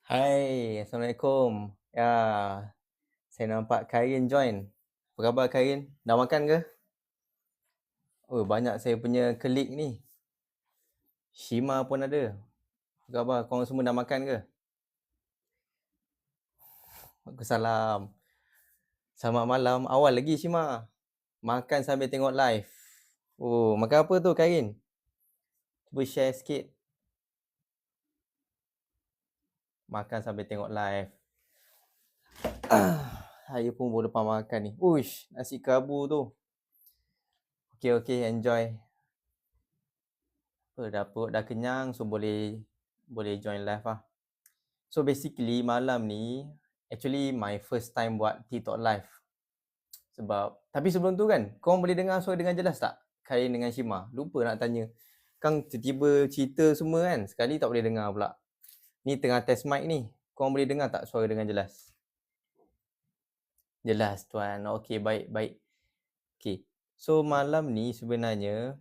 Hai, Assalamualaikum. Ya, saya nampak Khairil join. Apa khabar Khairil? Dah makan ke? Oh, banyak saya punya klik ni. Shima pun ada. Apa khabar? Korang semua dah makan ke? Waalaikumsalam. Selamat malam. Awal lagi Shima. Makan sambil tengok live. Oh, makan apa tu Khairil? Cuba share sikit. Makan sambil tengok live. Saya pun baru lepas makan ni. Uish, nasi kerabu tu. Okey, enjoy. Dah perut dah kenyang, so boleh join live lah. So basically malam ni actually my first time buat TikTok live. Tapi sebelum tu kan, korang boleh dengar suara dengan jelas tak? Khairil dengan Shima. Lupa nak tanya. Kang tiba-tiba cerita semua kan, sekali tak boleh dengar pula. Ni tengah test mic ni. Korang boleh dengar tak suara dengan jelas? Jelas tuan. Okey, baik. Okey. So malam ni sebenarnya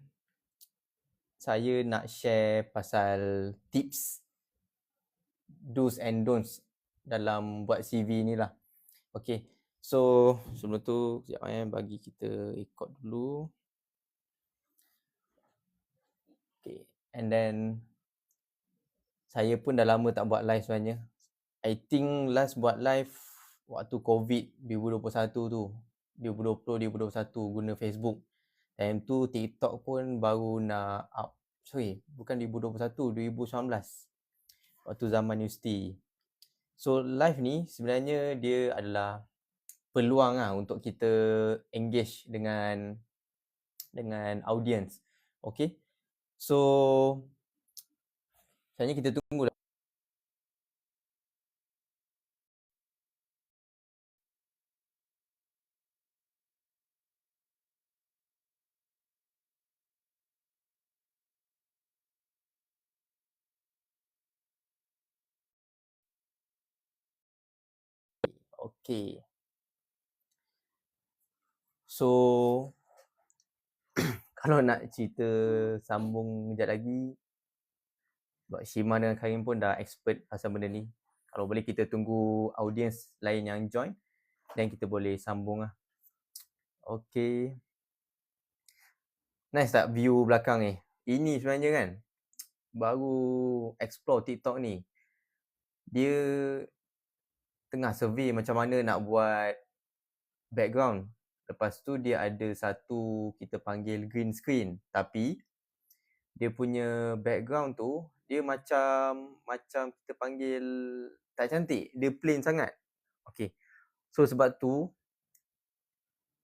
saya nak share pasal tips do's and don'ts dalam buat CV ni lah. Okay, so sebelum tu sekejap bagi kita record dulu. Okay, and then saya pun dah lama tak buat live sebenarnya. I think last buat live waktu COVID 2021 tu. 2020-2021 guna Facebook. Time tu TikTok pun baru nak up. Sorry, bukan 2021, 2019. Waktu zaman universiti. So live ni sebenarnya dia adalah peluang lah untuk kita engage dengan audience. Okay. So sebenarnya kita tunggu lah. Okay. So kalau nak cerita sambung sekejap lagi, sebab Shima dengan Karim pun dah expert pasal benda ni. Kalau boleh kita tunggu audience lain yang join, dan kita boleh sambung lah. Okay. Nice tak view belakang ni? Ini sebenarnya kan, baru explore TikTok ni. Dia tengah survey macam mana nak buat background. Lepas tu dia ada satu kita panggil green screen, tapi dia punya background tu dia macam kita panggil tak cantik, dia plain sangat. Okay, so sebab tu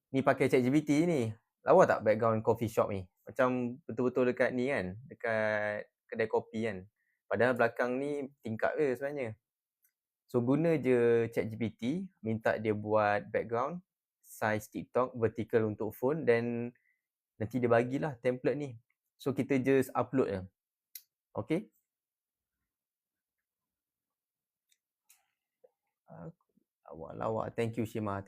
ni pakai ChatGPT ni. Lawa tak background coffee shop ni? Macam betul-betul dekat ni kan, dekat kedai kopi kan. Padahal belakang ni tingkap je sebenarnya. So guna je ChatGPT, minta dia buat background size TikTok vertical untuk phone, dan nanti dia bagilah template ni. So kita just upload je. Okay. Lawak. Thank you Shima.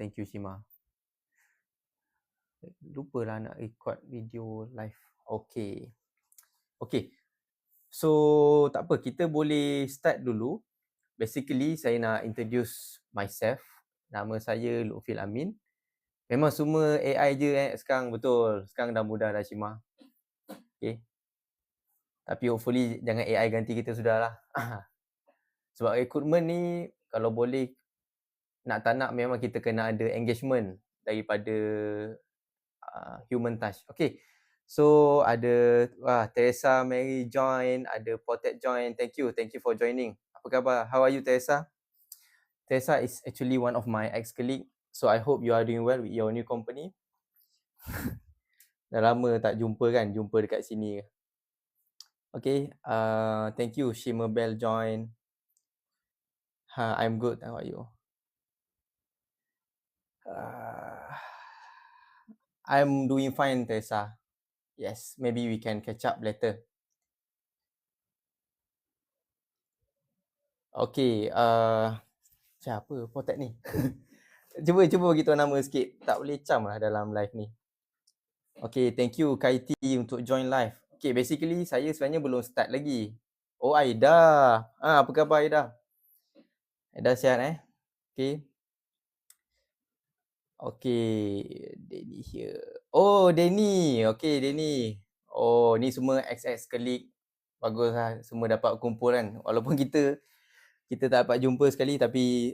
Lupalah nak record video live. Okay. So tak apa, kita boleh start dulu. Basically saya nak introduce myself. Nama saya Lutfil Amin. Memang semua AI je sekarang, betul. Sekarang dah mudah dah Shima. Okay. Tapi hopefully jangan AI ganti kita sudah lah. Sebab recruitment ni kalau boleh nak tak nak memang kita kena ada engagement daripada human touch. Okay. So ada Teresa Mary join, ada Potet join. Thank you for joining. Apa khabar? How are you Teresa? Teresa is actually one of my ex-colleague. So I hope you are doing well with your new company. Dah lama tak jumpa kan, jumpa dekat sini. Okay, thank you Shima Bell join. I'm good, how are you? I'm doing fine Teresa. Yes, maybe we can catch up later. Okay, siapa Potet ni? Cuba bagi tahu nama sikit. Tak boleh cam lah dalam live ni. Okay, thank you Kaiti untuk join live. Okay, basically saya sebenarnya belum start lagi. Oh Aida. Apa khabar Aida? Dah sihat Okay. Okay, Denny here. Oh, Denny. Okay, Denny. Oh, ni semua ex-ex colleague. Bagus lah, semua dapat kumpul kan. Walaupun kita tak dapat jumpa sekali, tapi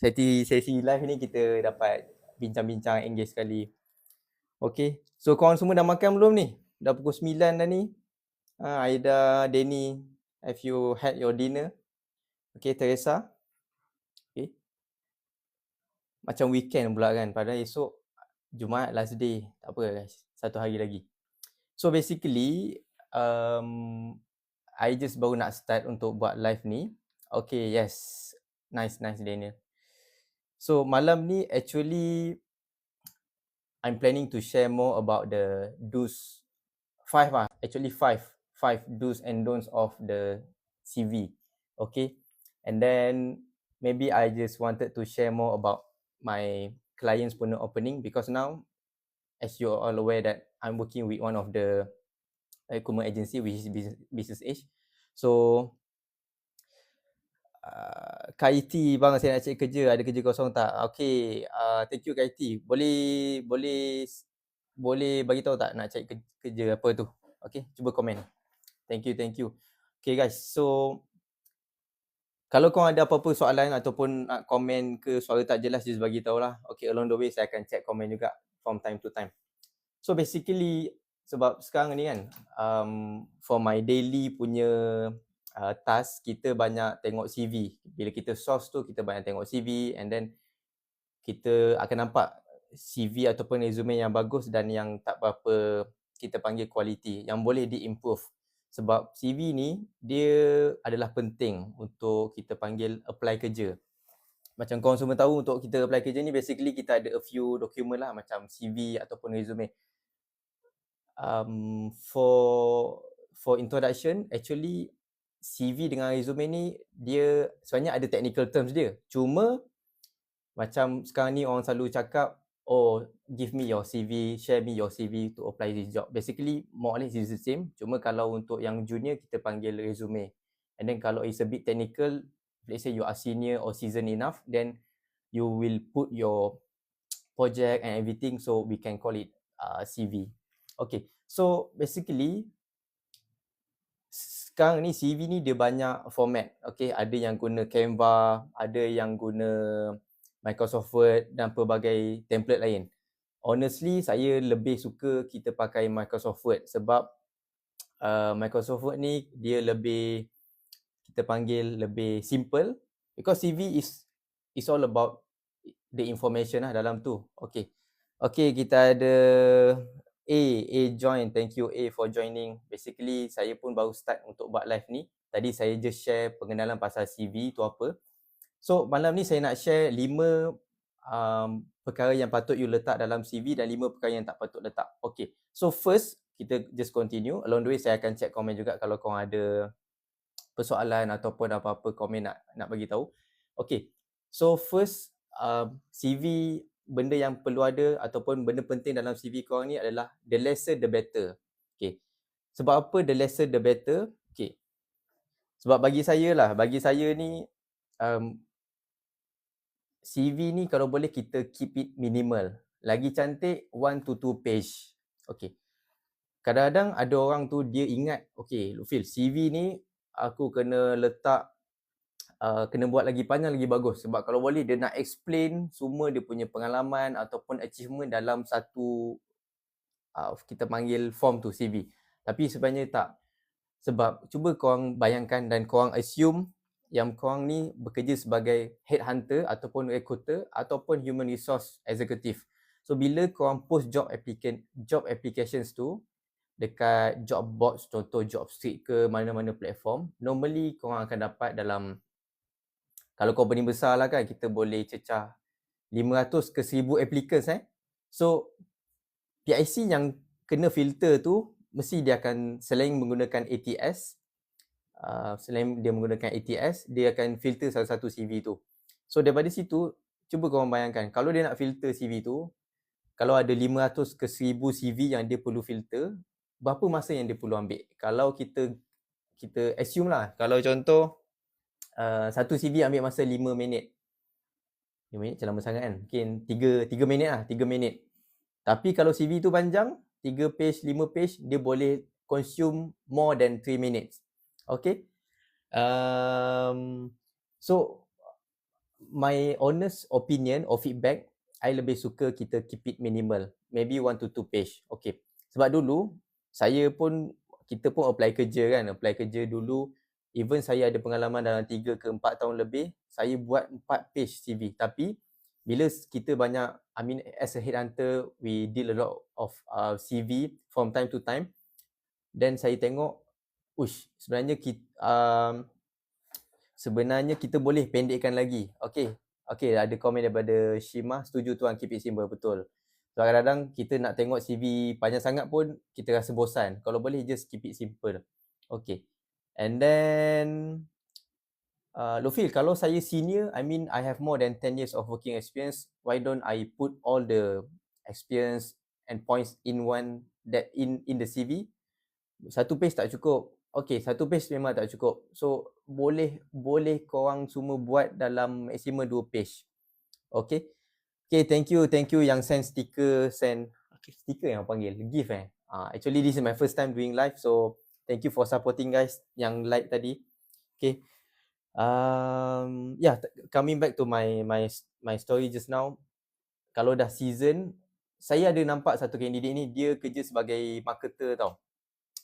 sesi live ni kita dapat bincang-bincang, engage sekali. Okay, so korang semua dah makan belum ni? Dah pukul 9 dah ni. Aida, Denny, have you had your dinner? Okay, Teresa. Okay. Macam weekend pula kan, padahal esok Jumaat last day. Tak apa guys, satu hari lagi. So basically, I just baru nak start untuk buat live ni. Okay, yes. Nice Daniel. So malam ni actually I'm planning to share more about the do's, five do's and don'ts of the CV. Okay, and then maybe I just wanted to share more about my client's Pune opening, because now, as you are all aware, that I'm working with one of the recruitment agency, which is Business Edge. So Kak Iti, bang, saya nak cari kerja, ada kerja kosong tak? Okay, thank you Kak Iti. Boleh bagi tahu tak nak cari kerja apa tu? Okay, cuba komen. Thank you. Okay guys, so kalau korang ada apa-apa soalan ataupun nak komen ke suara tak jelas, just bagi tahulah. Okay, along the way saya akan check komen juga from time to time. So basically, sebab sekarang ni kan, for my daily punya task, kita banyak tengok CV. Bila kita source tu, kita banyak tengok CV, and then kita akan nampak CV ataupun resume yang bagus dan yang tak berapa kita panggil quality, yang boleh di-improve. Sebab CV ni, dia adalah penting untuk kita panggil apply kerja. Macam korang semua tahu, untuk kita apply kerja ni, basically kita ada a few document lah, macam CV ataupun resume. For introduction, actually CV dengan resume ni, dia sebenarnya ada technical terms dia. Cuma macam sekarang ni orang selalu cakap, oh, give me your CV, share me your CV to apply this job. Basically, more or less is the same. Cuma kalau untuk yang junior, kita panggil resume. And then kalau it's a bit technical, let's say you are senior or seasoned enough, then you will put your project and everything, so we can call it CV. Okay, so basically, sekarang ni CV ni dia banyak format. Okay, ada yang guna Canva, ada yang guna Microsoft Word dan pelbagai template lain. Honestly, saya lebih suka kita pakai Microsoft Word sebab Microsoft Word ni dia lebih, kita panggil lebih simple, because CV is all about the information lah dalam tu. Okay, kita ada A join. Thank you A for joining. Basically, saya pun baru start untuk buat live ni. Tadi saya just share pengenalan pasal CV tu apa. So malam ni saya nak share 5 perkara yang patut you letak dalam CV dan 5 perkara yang tak patut letak. Okay, so first kita just continue. Along the way saya akan check komen juga kalau korang ada persoalan ataupun apa-apa komen nak bagi tahu. Okay, so first, CV, benda yang perlu ada ataupun benda penting dalam CV korang ni adalah the lesser the better. Okay, sebab apa the lesser the better? Okay, sebab bagi saya ni CV ni kalau boleh kita keep it minimal. Lagi cantik 1 to 2 page. Okay, kadang-kadang ada orang tu dia ingat, okay Lufil, CV ni aku kena letak, kena buat lagi panjang lagi bagus. Sebab kalau boleh dia nak explain semua dia punya pengalaman ataupun achievement dalam satu kita panggil form tu, CV. Tapi sebenarnya tak. Sebab cuba korang bayangkan dan korang assume yang korang ni bekerja sebagai headhunter ataupun recruiter ataupun human resource executive. So bila korang post job applications tu dekat job boards, contoh Jobstreet ke mana-mana platform, normally korang akan dapat dalam, kalau company besar lah kan, kita boleh cecah 500 ke 1000 applicants So PIC yang kena filter tu mesti dia akan, selain menggunakan ATS, dia akan filter satu-satu CV tu. So daripada situ, cuba korang bayangkan, kalau dia nak filter CV tu, kalau ada 500 ke 1000 CV yang dia perlu filter, berapa masa yang dia perlu ambil? Kalau kita assume lah, kalau contoh satu CV ambil masa 5 minit. 5 minit macam lama sangat kan. Mungkin 3 minit lah, 3 minit. Tapi kalau CV tu panjang, 3 page, 5 page, dia boleh consume more than 3 minutes. Okay. So, my honest opinion or feedback, I lebih suka kita keep it minimal. Maybe 1 to 2 page. Okay. Sebab dulu, kita pun apply kerja kan. Apply kerja dulu, even saya ada pengalaman dalam 3 ke 4 tahun lebih, saya buat 4 page CV. Tapi, bila kita banyak, as a headhunter, we deal a lot of CV from time to time. Then saya tengok, sebenarnya kita boleh pendekkan lagi. Okay, ada komen daripada Shima, setuju tuan, keep it simple, betul. So, kadang-kadang kita nak tengok CV panjang sangat pun, kita rasa bosan. Kalau boleh, just keep it simple. Okay. And then, Lufil, kalau saya senior, I have more than 10 years of working experience, why don't I put all the experience and points in the CV? Satu page tak cukup. Okay, satu page memang tak cukup. So, boleh korang semua buat dalam maksimum 2 page. Okay. Okay, thank you yang send sticker, sticker yang panggil, gift actually this is my first time doing live, so thank you for supporting guys yang like tadi. Okay. Coming back to my story just now, kalau dah season, saya ada nampak satu candidate ni, dia kerja sebagai marketer tau.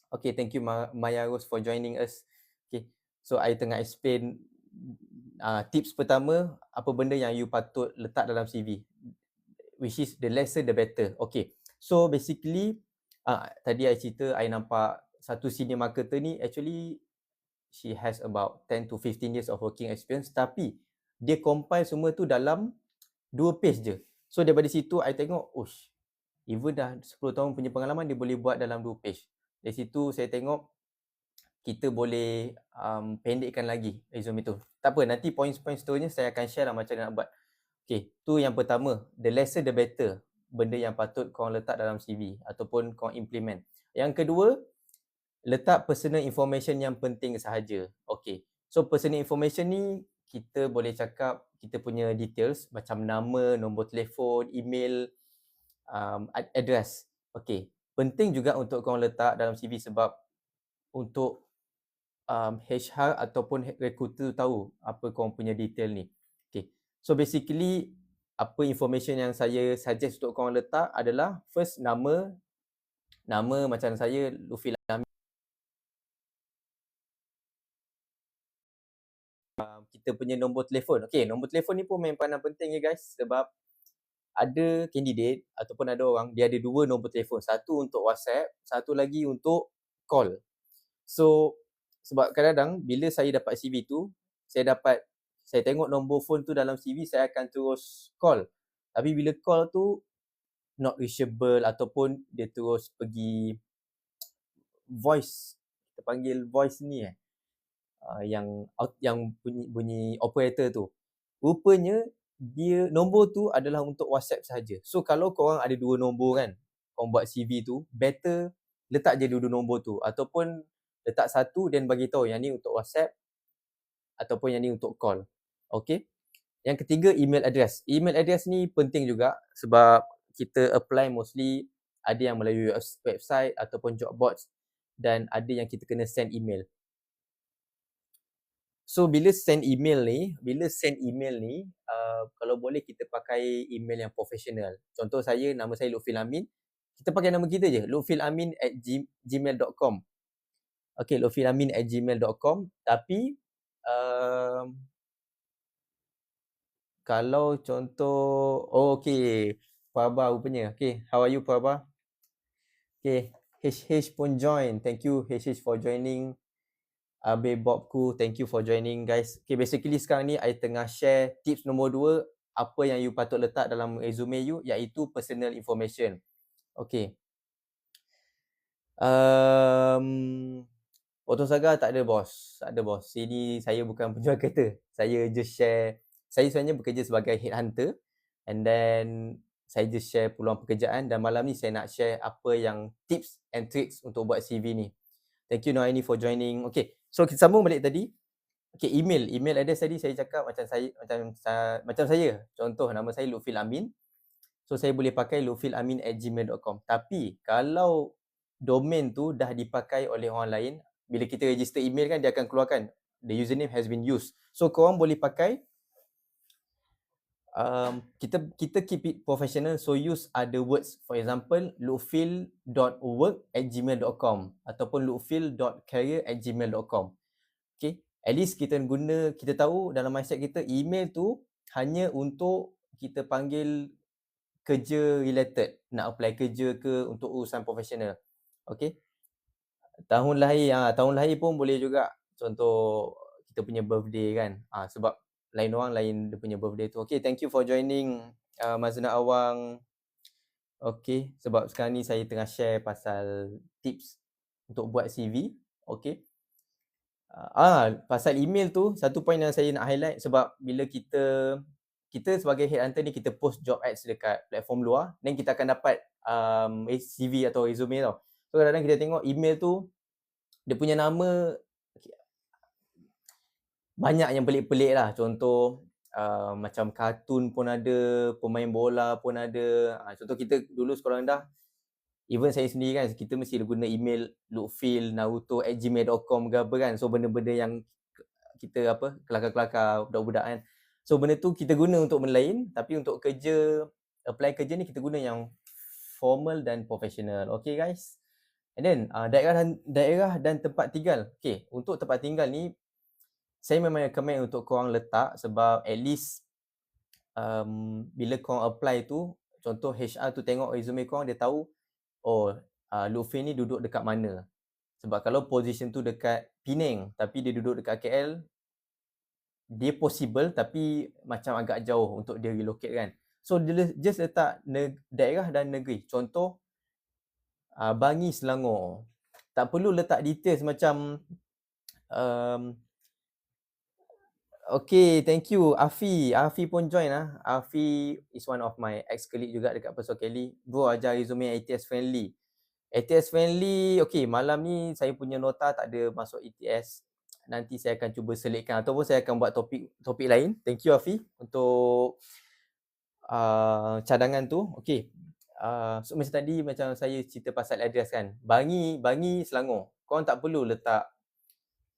Okay, thank you Maya Rose for joining us. Okay, so I tengah explain tips pertama, apa benda yang you patut letak dalam CV, which is the lesser the better. Okay, so basically tadi I cerita, I nampak satu senior marketer ni, actually she has about 10 to 15 years of working experience, tapi dia compile semua tu dalam 2 page je. So daripada situ I tengok, even dah 10 tahun punya pengalaman, dia boleh buat dalam 2 page. Dari situ saya tengok kita boleh pendekkan lagi resume tu. Tak apa, nanti points-points seterusnya saya akan share lah macam mana nak buat. Okay, tu yang pertama, the lesser the better, benda yang patut korang letak dalam CV ataupun korang implement. Yang kedua, letak personal information yang penting sahaja. Okay, so personal information ni kita boleh cakap kita punya details macam nama, nombor telefon, email, address. Okay, penting juga untuk korang letak dalam CV sebab untuk HR ataupun recruiter tahu apa korang punya detail ni. Okay, so basically apa information yang saya suggest untuk korang letak adalah first, nama macam saya Lufil Amin. Kita punya nombor telefon. Okay, nombor telefon ni pun memang peranan penting ya guys, sebab ada candidate ataupun ada orang, dia ada 2 nombor telefon. Satu untuk WhatsApp, satu lagi untuk call. So, sebab kadang-kadang bila saya dapat CV tu, saya tengok nombor phone tu dalam CV, saya akan terus call. Tapi bila call tu, not reachable ataupun dia terus pergi voice, kita panggil voice ni yang bunyi operator tu. Rupanya dia nombor tu adalah untuk WhatsApp sahaja. So kalau korang ada 2 nombor kan, korang buat CV tu, better letak je 2 nombor tu ataupun letak satu dan bagi tahu yang ni untuk WhatsApp ataupun yang ni untuk call. Okay. Yang ketiga, email address. Email address ni penting juga sebab kita apply mostly ada yang melalui website ataupun job boards dan ada yang kita kena send email. So bila send email ni, kalau boleh kita pakai email yang profesional. Contoh nama saya Lufil Amin. Kita pakai nama kita je, lufilamin@gmail.com. Okay, lufilamin@gmail.com. Tapi kalau contoh, okay, Prabha rupanya. Okay, how are you Prabha? Okay, HH pun join. Thank you HH for joining. Abe Bobku, thank you for joining guys. Okay, basically sekarang ni I tengah share tips nombor 2, apa yang you patut letak dalam resume you, iaitu personal information. Okay. Auto Saga tak ada bos. Sini saya bukan penjual kereta. Saya just share. Saya sebenarnya bekerja sebagai headhunter and then saya just share peluang pekerjaan dan malam ni saya nak share apa yang tips and tricks untuk buat CV ni. Thank you Noaini for joining. Okay, so kita sambung balik tadi. Okay, email address tadi saya cakap macam saya, contoh nama saya Lutfil Amin. So saya boleh pakai lutfilamin@gmail.com. Tapi kalau domain tu dah dipakai oleh orang lain, bila kita register email kan dia akan keluarkan the username has been used. So korang boleh pakai kita keep it professional, so use other words. For example, lutfil.work@gmail.com ataupun lutfil.career@gmail.com. Okay, at least kita tahu dalam mindset kita email tu hanya untuk kita panggil kerja related, nak apply kerja ke untuk urusan profesional. Okay, tahun lahir pun boleh juga, contoh kita punya birthday kan, sebab lain orang lain dia punya birthday tu. Okay, thank you for joining Mazna Awang. Okay, sebab sekarang ni saya tengah share pasal tips untuk buat CV. Okay, pasal email tu satu point yang saya nak highlight, sebab bila kita sebagai headhunter ni kita post job ads dekat platform luar, then kita akan dapat CV atau resume tau. So kadang-kadang kita tengok email tu dia punya nama banyak yang pelik-pelik lah. Contoh macam kartun pun ada, pemain bola pun ada. Contoh kita dulu sekolah rendah, even saya sendiri kan, kita mesti guna email lutfil.naruto@gmail.com ke apa kan. So benda-benda yang kita kelakar-kelakar budak-budak kan. So benda tu kita guna untuk benda lain, tapi untuk kerja, apply kerja ni kita guna yang formal dan professional. Okay guys. And then daerah dan tempat tinggal. Okay, untuk tempat tinggal ni saya memang recommend untuk korang letak, sebab at least bila korang apply tu, contoh HR tu tengok resume korang, dia tahu Lutfi ni duduk dekat mana. Sebab kalau position tu dekat Penang tapi dia duduk dekat KL, dia possible tapi macam agak jauh untuk dia relocate kan. So just letak daerah dan negeri. Contoh Bangi, Selangor. Tak perlu letak details macam okay, thank you Afi. Afi pun join lah. Afi is one of my ex-colleague juga dekat Persol Kelly. Bro ajar resume ATS friendly. ATS friendly, okay, malam ni saya punya nota tak ada masuk ATS. Nanti saya akan cuba selitkan ataupun saya akan buat topik lain. Thank you Afi untuk cadangan tu. Okay, so macam tadi macam saya cerita pasal address kan. Bangi, Selangor. Korang tak perlu letak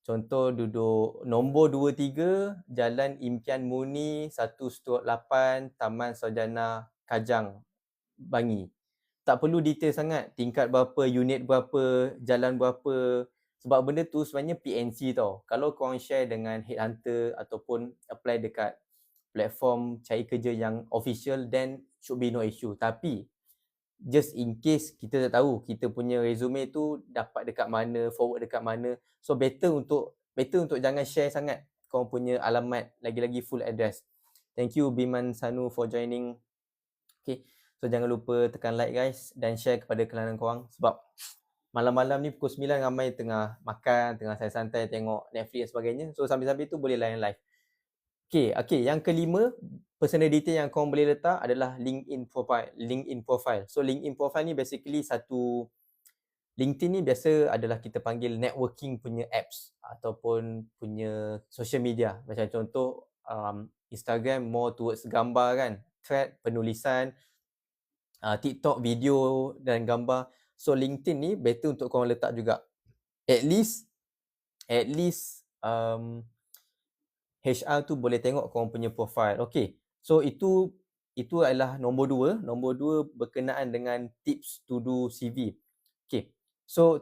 contoh duduk nombor 23 Jalan Impian Muni 1/8 Taman Sarjana Kajang, Bangi. Tak perlu detail sangat, tingkat berapa, unit berapa, jalan berapa. Sebab benda tu sebenarnya PNC tau. Kalau korang share dengan headhunter ataupun apply dekat platform cari kerja yang official, then should be no issue. Tapi just in case kita tak tahu kita punya resume tu dapat dekat mana, forward dekat mana. So better untuk jangan share sangat korang punya alamat, lagi-lagi full address. Thank you Biman Sanu for joining. Okay, so jangan lupa tekan like guys dan share kepada kalangan korang, sebab malam-malam ni pukul 9 ramai tengah makan, tengah santai-santai tengok Netflix dan sebagainya. So sambil-sambil tu boleh layan live. Okay, yang kelima, personal detail yang korang boleh letak adalah LinkedIn profile. So LinkedIn profile ni basically LinkedIn ni biasa adalah kita panggil networking punya apps ataupun punya social media. Macam contoh Instagram more towards gambar kan, thread, penulisan, TikTok video dan gambar. So LinkedIn ni better untuk korang letak juga. At least HR tu boleh tengok korang punya profile. Okay, so itu adalah nombor 2. Nombor 2 berkenaan dengan tips to do CV. Okay, so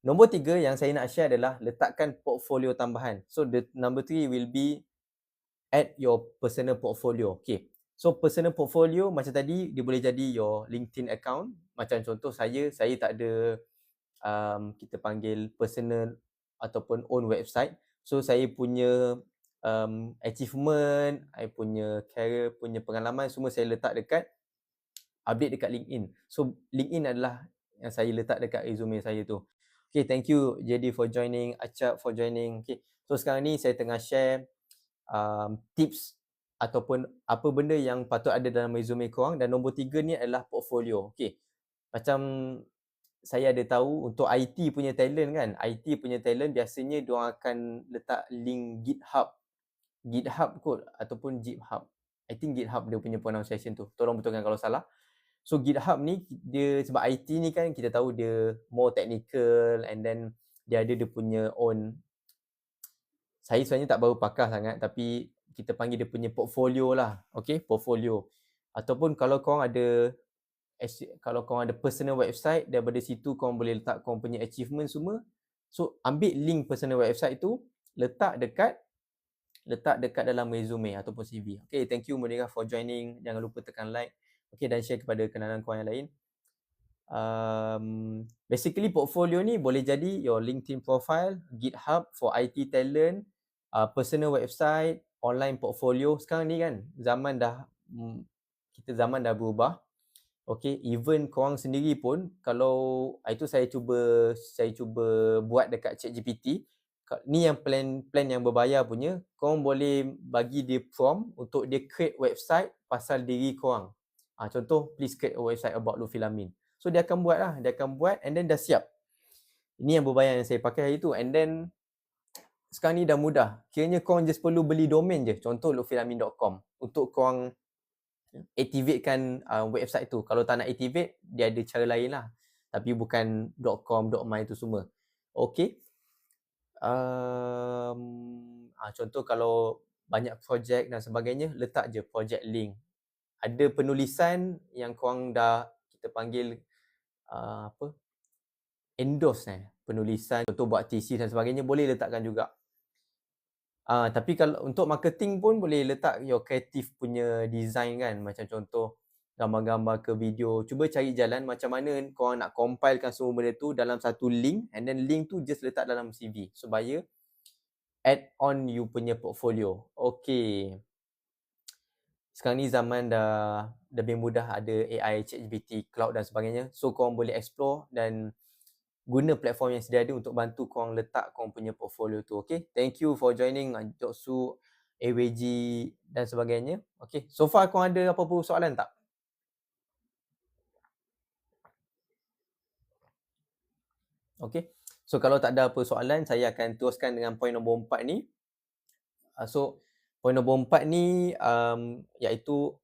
nombor 3 yang saya nak share adalah letakkan portfolio tambahan. So the number 3 will be add your personal portfolio. Okay, so personal portfolio macam tadi, dia boleh jadi your LinkedIn account. Macam contoh saya tak ada kita panggil personal ataupun own website. So saya punya achievement, I punya career, punya pengalaman semua saya letak update dekat LinkedIn. So LinkedIn adalah yang saya letak dekat resume saya tu. Okay, thank you JD for joining, Acap for joining. Okay, so sekarang ni saya tengah share tips ataupun apa benda yang patut ada dalam resume korang, dan nombor 3 ni adalah portfolio. Okay, macam saya ada tahu untuk IT punya talent kan, IT punya talent biasanya diorang akan letak link GitHub kot ataupun GitHub. I think GitHub dia punya pronunciation tu. Tolong betulkan kalau salah. So GitHub ni dia sebab IT ni kan kita tahu dia more technical and then dia ada dia punya own. Saya sebenarnya tak baru pakar sangat tapi kita panggil dia punya portfolio lah. Okay, portfolio. Ataupun kalau korang ada personal website, daripada situ korang boleh letak korang punya achievement semua. So ambil link personal website tu, letak dekat dalam resume ataupun CV. Okay, thank you Munirah for joining. Jangan lupa tekan like. Okay, dan share kepada kenalan korang yang lain. Basically portfolio ni boleh jadi your LinkedIn profile, GitHub for IT talent, personal website, online portfolio. Sekarang ni kan zaman dah berubah. Okay, even korang sendiri pun kalau itu saya cuba buat dekat ChatGPT. Ni yang plan yang berbayar punya, korang boleh bagi dia prompt untuk dia create website pasal diri korang. Contoh, please create a website about Lutfi Lamin. So dia akan buat and then dah siap. Ini yang berbayar yang saya pakai hari tu. And then sekarang ni dah mudah. Kiranya korang just perlu beli domain je. Contoh lutfilamin.com untuk korang activatekan website tu. Kalau tak nak activate, dia ada cara lain lah. Tapi bukan .com, .my tu semua. Okay. Contoh kalau banyak projek dan sebagainya, letak je project link. Ada penulisan yang korang dah kita panggil endorse penulisan, contoh buat thesis dan sebagainya, boleh letakkan juga. Tapi kalau untuk marketing pun boleh letak your creative punya design kan, macam contoh gambar-gambar ke video. Cuba cari jalan macam mana korang nak compilekan semua benda tu dalam satu link, and then link tu just letak dalam CV supaya add on you punya portfolio. Okay. Sekarang ni zaman dah lebih mudah, ada AI, ChatGPT, cloud dan sebagainya. So korang boleh explore dan guna platform yang sedia ada untuk bantu korang letak korang punya portfolio tu. Okay, thank you for joining Joksu, AWG dan sebagainya. Okay, so far korang ada apa-apa soalan tak? Okay, so kalau tak ada apa soalan, saya akan teruskan dengan point nombor 4 ni. So point nombor 4 ni iaitu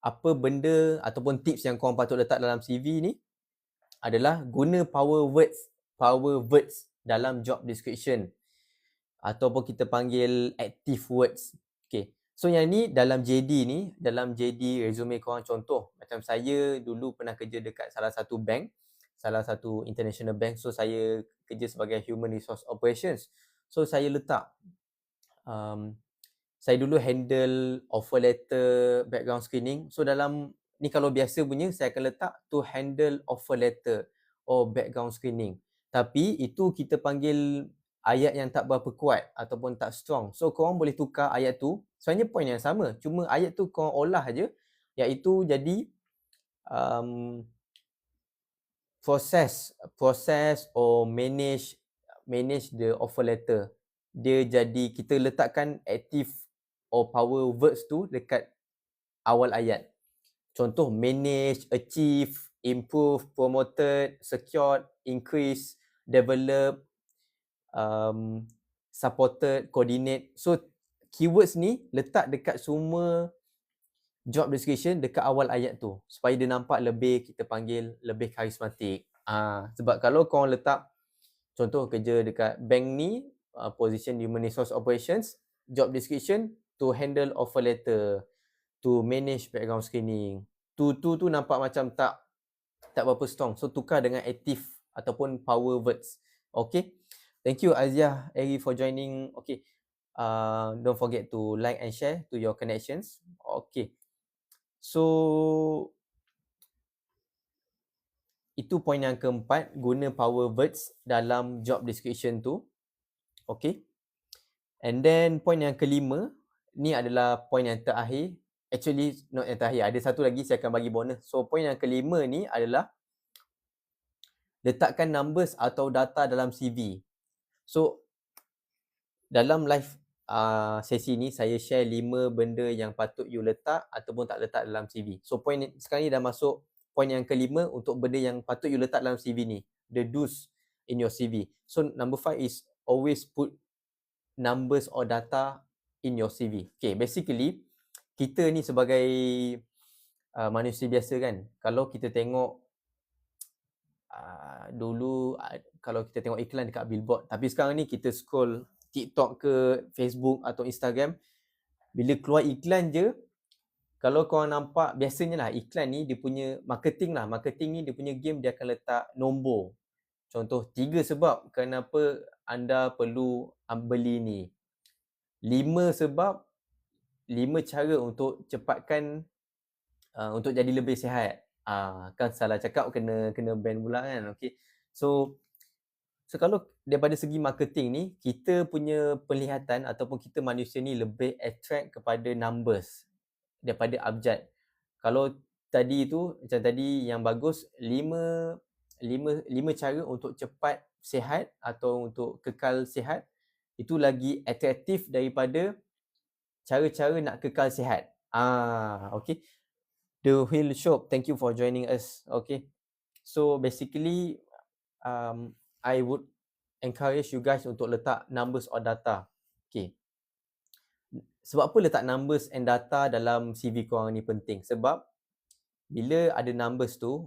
apa benda ataupun tips yang korang patut letak dalam CV ni adalah guna power words dalam job description ataupun kita panggil active words. Okay, so yang ni dalam JD resume korang, contoh macam saya dulu pernah kerja dekat salah satu international bank. So saya kerja sebagai human resource operations. So saya letak saya dulu handle offer letter, background screening. So dalam ni kalau biasa punya, saya akan letak to handle offer letter or background screening. Tapi itu kita panggil ayat yang tak berapa kuat ataupun tak strong. So korang boleh tukar ayat tu. Sebenarnya point yang sama, cuma ayat tu korang olah je, iaitu jadi process or manage the offer letter. Dia jadi kita letakkan active or power words tu dekat awal ayat. Contoh manage, achieve, improve, promoted, secured, increase, develop, supported, coordinate. So keywords ni letak dekat semua job description dekat awal ayat tu supaya dia nampak lebih, kita panggil lebih karismatik. Sebab kalau korang letak contoh kerja dekat bank ni, position human resource operations, job description to handle offer letter, to manage background screening, tu nampak macam tak berapa strong. So tukar dengan active ataupun power words. Okay, thank you Aziah, Eri for joining. Okay, don't forget to like and share to your connections. Okay, so itu point yang keempat, guna power words dalam job description tu. Okay, and then point yang kelima, ni adalah point yang terakhir. Actually not yang terakhir, ada satu lagi saya akan bagi bonus. So point yang kelima ni adalah letakkan numbers atau data dalam CV. So dalam live sesi ni saya share 5 benda yang patut you letak ataupun tak letak dalam CV. So point sekarang ni dah masuk point yang kelima untuk benda yang patut you letak dalam CV ni. The do's in your CV. So number 5 is always put numbers or data in your CV. Okay, basically kita ni sebagai manusia biasa kan, kalau kita tengok dulu kalau kita tengok iklan dekat billboard, tapi sekarang ni kita scroll TikTok ke Facebook atau Instagram, bila keluar iklan je, kalau korang nampak, biasanya lah iklan ni dia punya marketing ni dia punya game, dia akan letak nombor. Contoh 3 sebab kenapa anda perlu beli ni, 5 sebab 5 cara untuk cepatkan untuk jadi lebih sihat. Kan salah cakap kena ban pula kan. Okay. So kalau daripada segi marketing ni, kita punya penglihatan ataupun kita manusia ni lebih attract kepada numbers daripada abjad. Kalau tadi tu, macam tadi yang bagus, 5 cara untuk cepat sihat atau untuk kekal sihat, itu lagi atraktif daripada cara-cara nak kekal sihat. Okay. The Wheel Shop, thank you for joining us. Okay. So basically, I would encourage you guys untuk letak numbers or data. Okay. Sebab apa letak numbers and data dalam CV korang ni penting? Sebab bila ada numbers tu,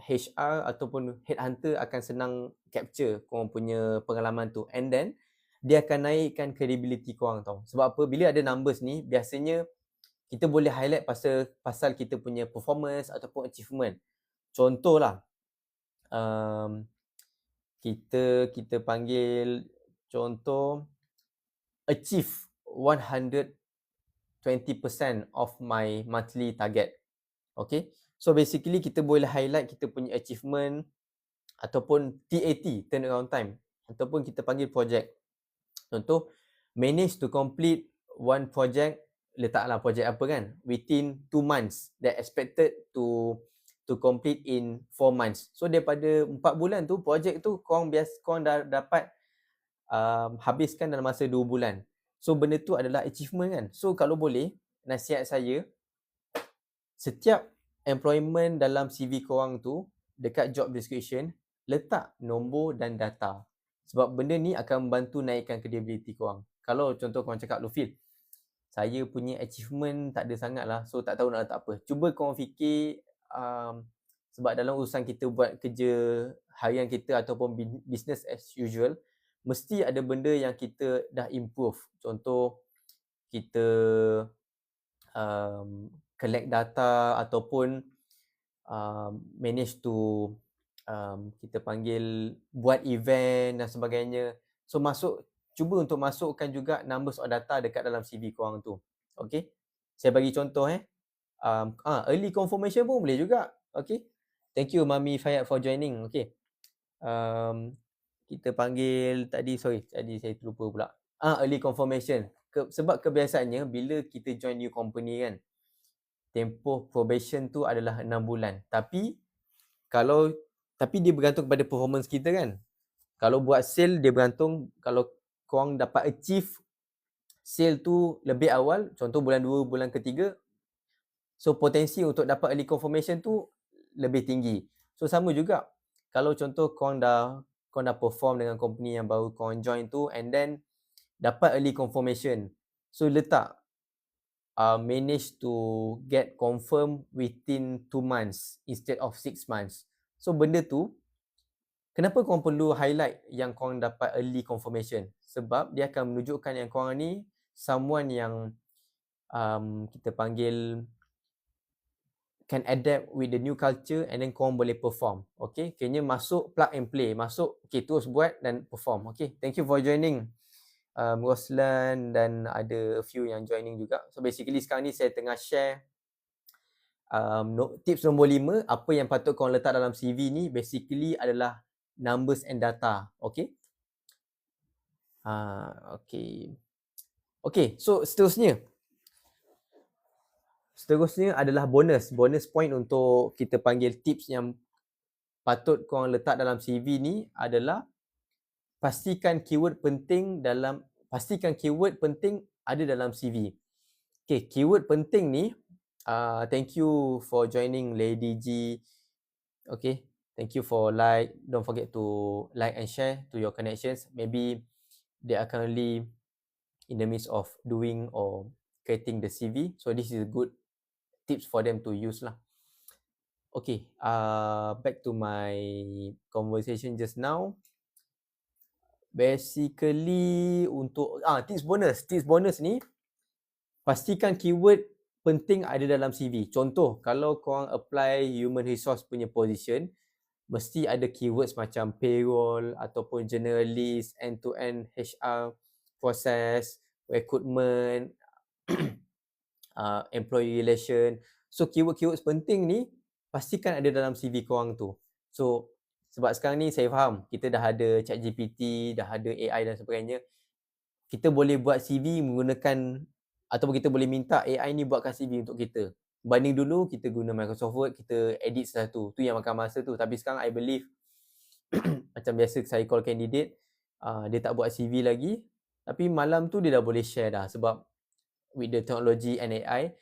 HR ataupun headhunter akan senang capture korang punya pengalaman tu, and then dia akan naikkan credibility korang tau. Sebab apa? Bila ada numbers ni, biasanya kita boleh highlight pasal kita punya performance ataupun achievement. Contohlah, kita panggil contoh achieve 120% of my monthly target. Okay. So basically kita boleh highlight kita punya achievement ataupun TAT, turnaround time, ataupun kita panggil project. Contoh, manage to complete one project, letaklah project apa kan, within 2 months, that expected to complete in 4 months. So daripada 4 bulan tu, project tu korang dah dapat habiskan dalam masa 2 bulan. So benda tu adalah achievement kan. So kalau boleh, nasihat saya, setiap employment dalam CV korang tu, dekat job description, letak nombor dan data. Sebab benda ni akan membantu naikkan credibility korang. Kalau contoh korang cakap, Lufil, saya punya achievement tak ada sangat lah, so tak tahu nak letak apa. Cuba korang fikir, sebab dalam urusan kita buat kerja harian kita ataupun business as usual, mesti ada benda yang kita dah improve. Contoh, kita collect data ataupun manage to kita panggil buat event dan sebagainya. So cuba untuk masukkan juga numbers or data dekat dalam CV korang tu. Okay. Saya bagi contoh early confirmation pun boleh juga. Okay. Thank you Mami Fayad for joining. Okay. Kita panggil tadi saya terlupa pula. Early confirmation. Sebab kebiasaannya bila kita join new company kan, tempoh probation tu adalah 6 bulan. Tapi dia bergantung kepada performance kita kan. Kalau buat sale, dia bergantung kalau korang dapat achieve sale tu lebih awal, contoh bulan 2, bulan ketiga, so potensi untuk dapat early confirmation tu lebih tinggi. So sama juga, kalau contoh korang dah perform dengan company yang baru korang join tu, and then dapat early confirmation, so letak manage to get confirm within 2 months instead of 6 months. So benda tu, kenapa korang perlu highlight yang korang dapat early confirmation? Sebab dia akan menunjukkan yang korang ni someone yang kita panggil can adapt with the new culture, and then korang boleh perform. Okay, kayaknya masuk plug and play, masuk, okay, terus buat dan perform. Okay, thank you for joining Roslan, dan ada a few yang joining juga. So basically sekarang ni saya tengah share tips nombor 5, apa yang patut korang letak dalam CV ni basically adalah numbers and data. Okay. Okay, so seterusnya adalah bonus point untuk kita panggil tips yang patut korang letak dalam CV ni adalah pastikan keyword penting ada dalam CV. Okay, keyword penting ni, thank you for joining Lady G, Okay, thank you for like. Don't forget to like and share to your connections. Maybe they are currently in the midst of doing or creating the CV, so this is good tips for them to use lah. Okay, back to my conversation just now. Basically untuk tips bonus ni, pastikan keyword penting ada dalam CV. Contoh, kalau korang apply human resource punya position, mesti ada keywords macam payroll ataupun generalist, end-to-end HR process, recruitment, employee relation. So keyword-keywords penting ni pastikan ada dalam CV korang tu. So sebab sekarang ni saya faham kita dah ada ChatGPT, dah ada AI dan sebagainya. Kita boleh buat CV menggunakan ataupun kita boleh minta AI ni buatkan CV untuk kita. Banding dulu kita guna Microsoft Word, kita edit satu. Tu yang makan masa tu. Tapi sekarang I believe macam biasa saya call candidate, dia tak buat CV lagi. Tapi malam tu dia dah boleh share dah. Sebab with the technology and AI,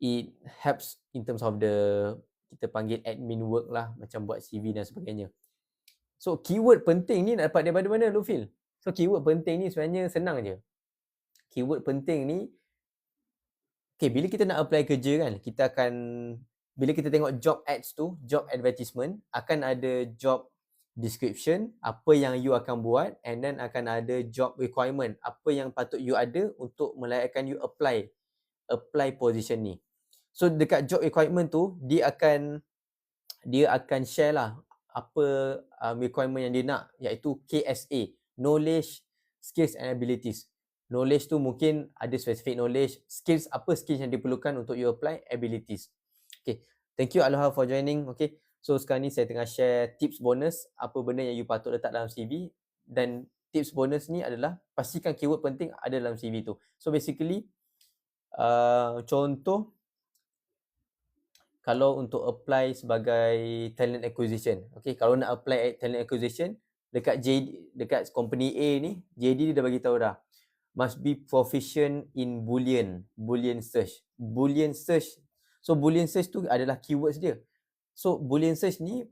it helps in terms of the, kita panggil admin work lah, macam buat CV dan sebagainya. So keyword penting ni nak dapat daripada mana Lufil? So keyword penting ni sebenarnya senang je. Keyword penting ni, okay, bila kita nak apply kerja kan, kita akan, bila kita tengok job ads tu, job advertisement, akan ada job description, apa yang you akan buat, and then akan ada job requirement, apa yang patut you ada untuk melayakkan you apply position ni. So dekat job requirement tu, dia akan share lah apa requirement yang dia nak, iaitu KSA, knowledge, skills and abilities. Knowledge tu mungkin ada specific knowledge, skills, apa skills yang diperlukan untuk you apply, abilities. Okay, thank you Aloha for joining. Okay, so sekarang ni saya tengah share tips bonus, apa benda yang you patut letak dalam CV, dan tips bonus ni adalah pastikan keyword penting ada dalam CV tu. So basically, contoh, kalau untuk apply sebagai talent acquisition, okay, kalau nak apply talent acquisition dekat dekat company A ni, JD dia dah bagi tahu dah, must be proficient in boolean search. So boolean search tu adalah keywords dia. So boolean search ni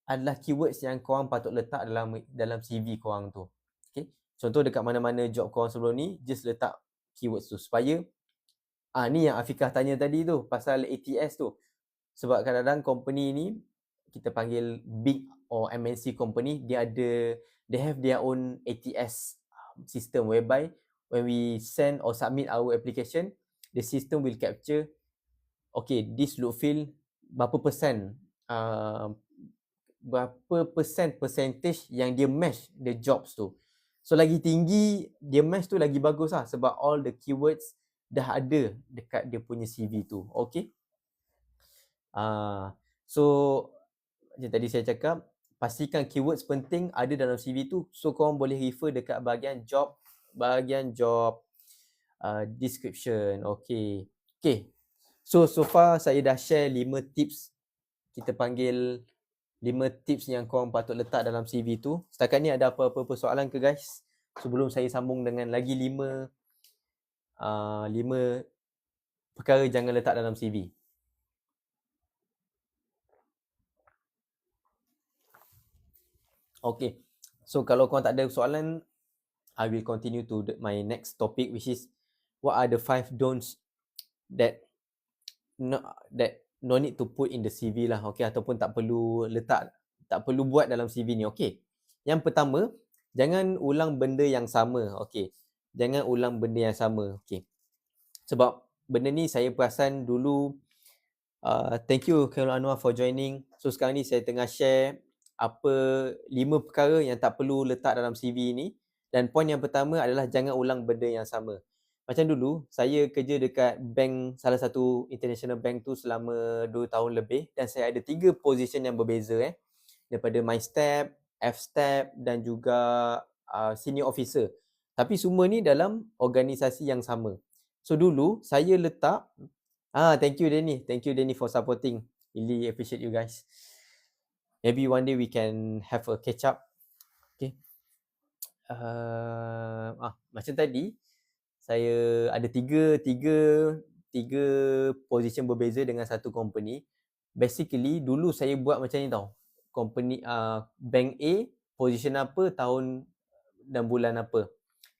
adalah keywords yang korang patut letak dalam CV korang tu. Okay, contoh dekat mana-mana job korang sebelum ni, just letak keywords tu supaya ni yang Afiqah tanya tadi tu pasal ATS tu. Sebab kadang-kadang company ni kita panggil big or MNC company, they have their own ATS system whereby when we send or submit our application, the system will capture, okay, this Lufil berapa percentage yang dia match the jobs tu. So lagi tinggi dia match tu lagi bagus lah, sebab all the keywords dah ada dekat dia punya CV tu. Okay, so macam tadi saya cakap, pastikan keywords penting ada dalam CV tu. So korang boleh refer dekat bahagian job description. Okay, so far saya dah share 5 tips, kita panggil 5 tips yang korang patut letak dalam CV tu. Setakat ni ada apa-apa persoalan ke guys? Sebelum saya sambung dengan lagi 5 perkara jangan letak dalam CV. Okay, so kalau korang tak ada soalan, I will continue to my next topic, which is what are the 5 don'ts that no need to put in the CV lah. Okay, ataupun tak perlu buat dalam CV ni. Okay, yang pertama, jangan ulang benda yang sama. Okay, jangan ulang benda yang sama. Okay, sebab benda ni saya perasan dulu. Thank you Khairul Anwar for joining. So sekarang ni saya tengah share 5 perkara yang tak perlu letak dalam CV ni. Dan poin yang pertama adalah jangan ulang benda yang sama. Macam dulu, saya kerja dekat bank, salah satu international bank tu selama 2 tahun lebih, dan saya ada 3 position yang berbeza daripada my step, F step dan juga senior officer. Tapi semua ni dalam organisasi yang sama. So dulu saya letak, thank you Danny for supporting. Really appreciate you guys. Maybe one day we can have a catch up. Okay. Macam tadi, saya ada tiga position berbeza dengan satu company. basically dulu saya buat macam ni tau. Company bank A position apa, tahun dan bulan apa.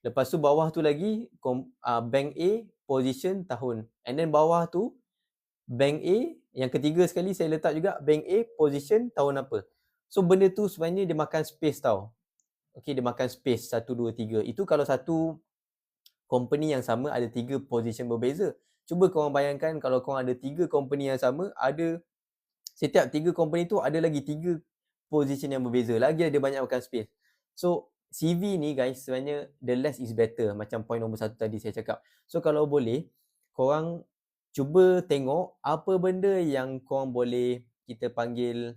Lepas tu bawah tu lagi bank A position tahun. And then bawah tu bank A yang ketiga sekali saya letak juga bank A position tahun apa. So benda tu sebenarnya dia makan space tau. Okay, dia makan space 1, 2, 3. Itu kalau satu company yang sama ada 3 position berbeza. Cuba korang bayangkan kalau korang ada 3 company yang sama, ada setiap 3 company tu ada lagi 3 position yang berbeza. Lagi ada banyak makan space. So CV ni guys, sebenarnya the less is better. Macam point nombor 1 tadi saya cakap. So kalau boleh, korang cuba tengok apa benda yang korang boleh kita panggil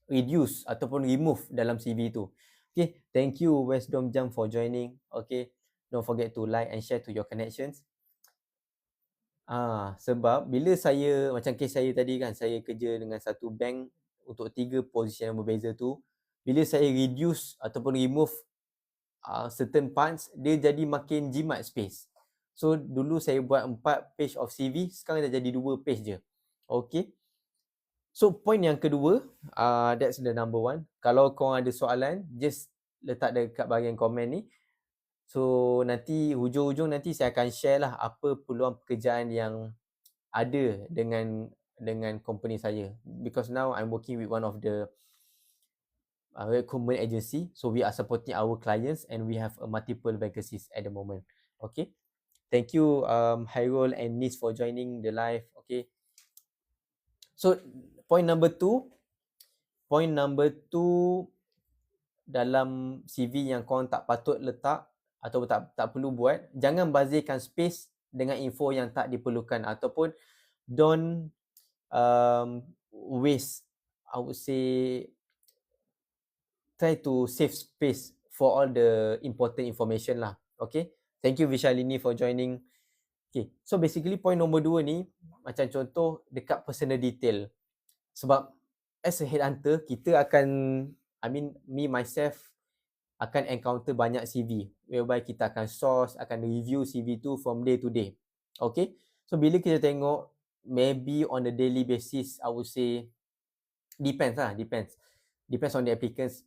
reduce ataupun remove dalam CV tu. Okay, thank you Wisdom Jam for joining. Okay, don't forget to like and share to your connections. Sebab bila saya, macam kes saya tadi kan, saya kerja dengan satu bank untuk 3 position yang berbeza tu, bila saya reduce ataupun remove certain parts, dia jadi makin jimat space. So dulu saya buat 4 page of CV, sekarang dah jadi 2 page je. Okay. So point yang kedua, that's the number 1. Kalau korang ada soalan, just letak dekat bahagian komen ni. So nanti hujung-hujung nanti saya akan share lah apa peluang pekerjaan yang ada dengan company saya. Because now I'm working with one of the recruitment agency. So we are supporting our clients and we have multiple vacancies at the moment. Okay. Thank you Hairul and Nis for joining the live. Okay. So point number 2 dalam CV yang korang tak patut letak atau tak perlu buat, jangan bazirkan space dengan info yang tak diperlukan ataupun don't waste, I would say, try to save space for all the important information lah. Okay, thank you Vishalini for joining. Okay, so basically point nombor 2 ni macam contoh dekat personal detail. Sebab as a headhunter, kita akan, me myself akan encounter banyak CV whereby kita akan source, akan review CV tu from day to day. Okay, so bila kita tengok maybe on a daily basis, I would say depends on the applicants.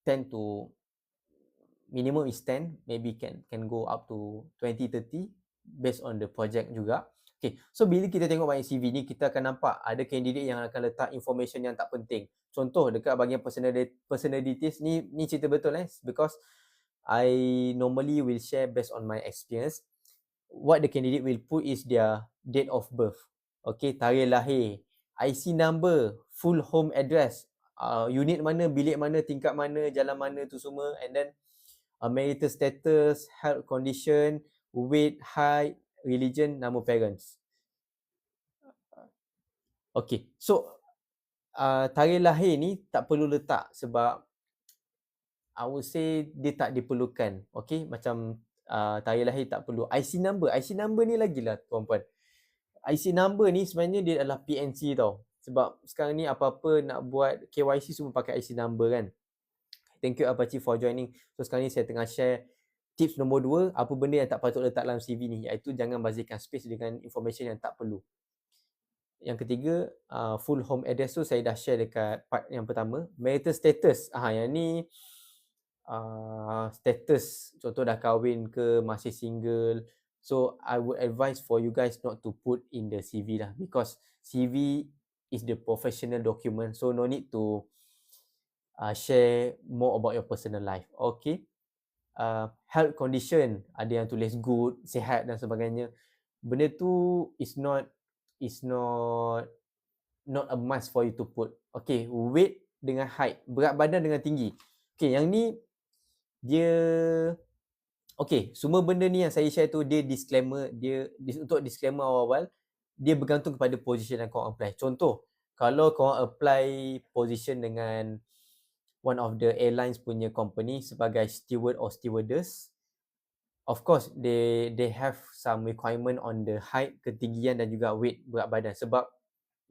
10 to minimum is 10, maybe can go up to 20, 30 based on the project juga. Okay, so bila kita tengok banyak CV ni, kita akan nampak ada candidate yang akan letak information yang tak penting. Contoh dekat bahagian personal details ni cerita betul because I normally will share based on my experience. What the candidate will put is their date of birth. Okay, tarikh lahir, IC number, full home address, unit mana, bilik mana, tingkat mana, jalan mana tu semua, and then marital status, health condition, weight, height, religion, nama parents. Okay, so tarikh lahir ni tak perlu letak sebab I would say dia tak diperlukan. Okay, macam tarikh lahir tak perlu. IC number ni lagilah tuan-puan. IC number ni sebenarnya dia adalah PNC tau. Sebab sekarang ni apa-apa nak buat KYC semua pakai IC number kan. Thank you Apache for joining. So sekarang ni saya tengah share tips nombor 2, apa benda yang tak patut letak dalam CV ni, iaitu jangan bazirkan space dengan information yang tak perlu. Yang ketiga, full home address tu saya dah share dekat part yang pertama. Marital status, yang ni status, contoh dah kahwin ke, masih single. So I would advise for you guys not to put in the CV lah, because CV is the professional document, so no need to share more about your personal life. Okay. Health condition, ada yang tulis good, sihat dan sebagainya. Benda tu is not a must for you to put. Okay, weight dengan height, berat badan dengan tinggi. Okay, yang ni dia okay, semua benda ni yang saya share tu dia disclaimer, untuk disclaimer awal-awal, dia bergantung kepada position yang korang apply. Contoh, kalau korang apply position dengan one of the airlines punya company sebagai steward or stewardess, of course they have some requirement on the height, ketinggian dan juga weight, berat badan. Sebab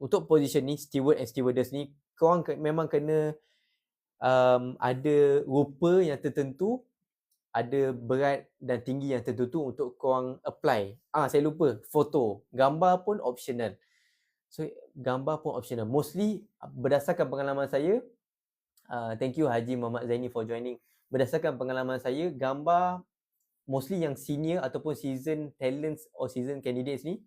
untuk position ni, steward and stewardess ni, korang memang kena ada rupa yang tertentu, ada berat dan tinggi yang tertentu untuk korang apply. Saya lupa, foto, gambar pun optional. So gambar pun optional. Mostly berdasarkan pengalaman saya, thank you Haji Muhammad Zaini for joining. Berdasarkan pengalaman saya, gambar mostly yang senior ataupun seasoned talents or seasoned candidates ni,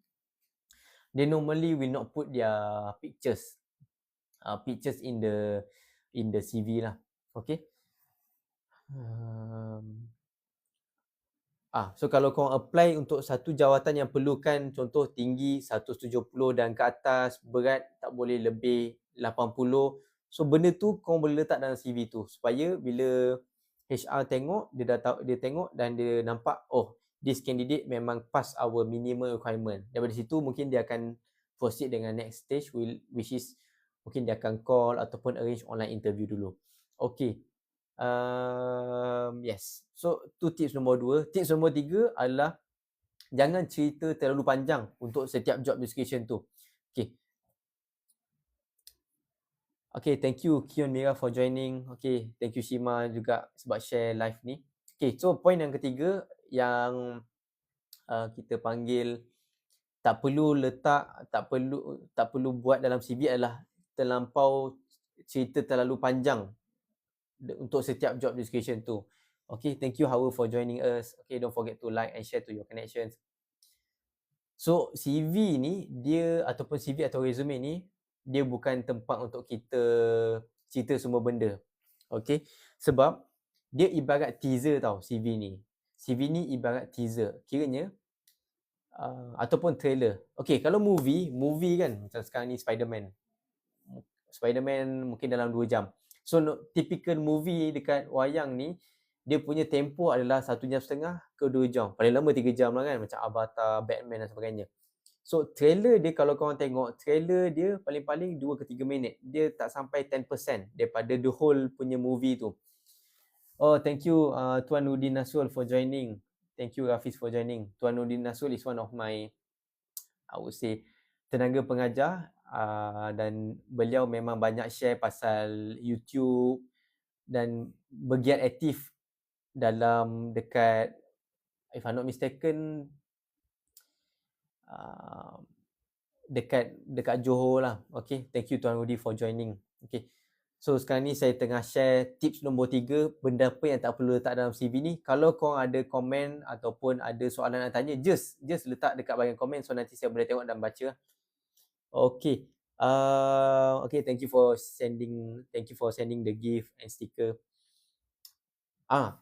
they normally will not put their pictures in the CV lah. Okay. So kalau korang apply untuk satu jawatan yang perlukan contoh tinggi 170 dan ke atas, berat tak boleh lebih 80. So benda tu korang boleh letak dalam CV tu supaya bila HR tengok, dia dah tahu, dia tengok dan dia nampak oh this candidate memang pass our minimum requirement. Daripada situ mungkin dia akan proceed dengan next stage which is mungkin dia akan call ataupun arrange online interview dulu. Okay. Yes. So tu tips nombor 2. Tips nombor 3 adalah jangan cerita terlalu panjang untuk setiap job description tu. Okay, thank you Kion Mira for joining. Okay, thank you Shima juga sebab share live ni. Okay, so point yang ketiga yang kita panggil tak perlu buat dalam CV adalah terlampau cerita terlalu panjang untuk setiap job description tu. Okay, thank you Hawa for joining us. Okay, don't forget to like and share to your connections. So CV ni dia ataupun CV atau resume ni dia bukan tempat untuk kita cerita semua benda. Okay, sebab dia ibarat teaser tau CV ni. CV ni ibarat teaser. Kiranya ataupun trailer. Okay, kalau movie kan macam sekarang ni Spider-Man mungkin dalam 2 jam. So typical movie dekat wayang ni dia punya tempoh adalah 1.5 jam ke 2 jam. Paling lama 3 jam lah kan, macam Avatar, Batman dan sebagainya. So trailer dia kalau korang tengok, trailer dia paling-paling 2 ke 3 minit. Dia tak sampai 10% daripada the whole punya movie tu. Oh, thank you Tuan Nudin Nasul for joining. Thank you Rafiz for joining. Tuan Nudin Nasul is one of my, I would say, tenaga pengajar dan beliau memang banyak share pasal YouTube dan bergiat aktif dalam dekat, if I'm not mistaken, dekat Johor lah. Okay, thank you Tuan Rudi for joining. Okay, so sekarang ni saya tengah share tips nombor 3, benda apa yang tak perlu letak dalam CV ni. Kalau korang ada komen ataupun ada soalan nak tanya, just letak dekat bahagian komen, so nanti saya boleh tengok dan baca. Okay, okay, thank you for sending the gift and sticker.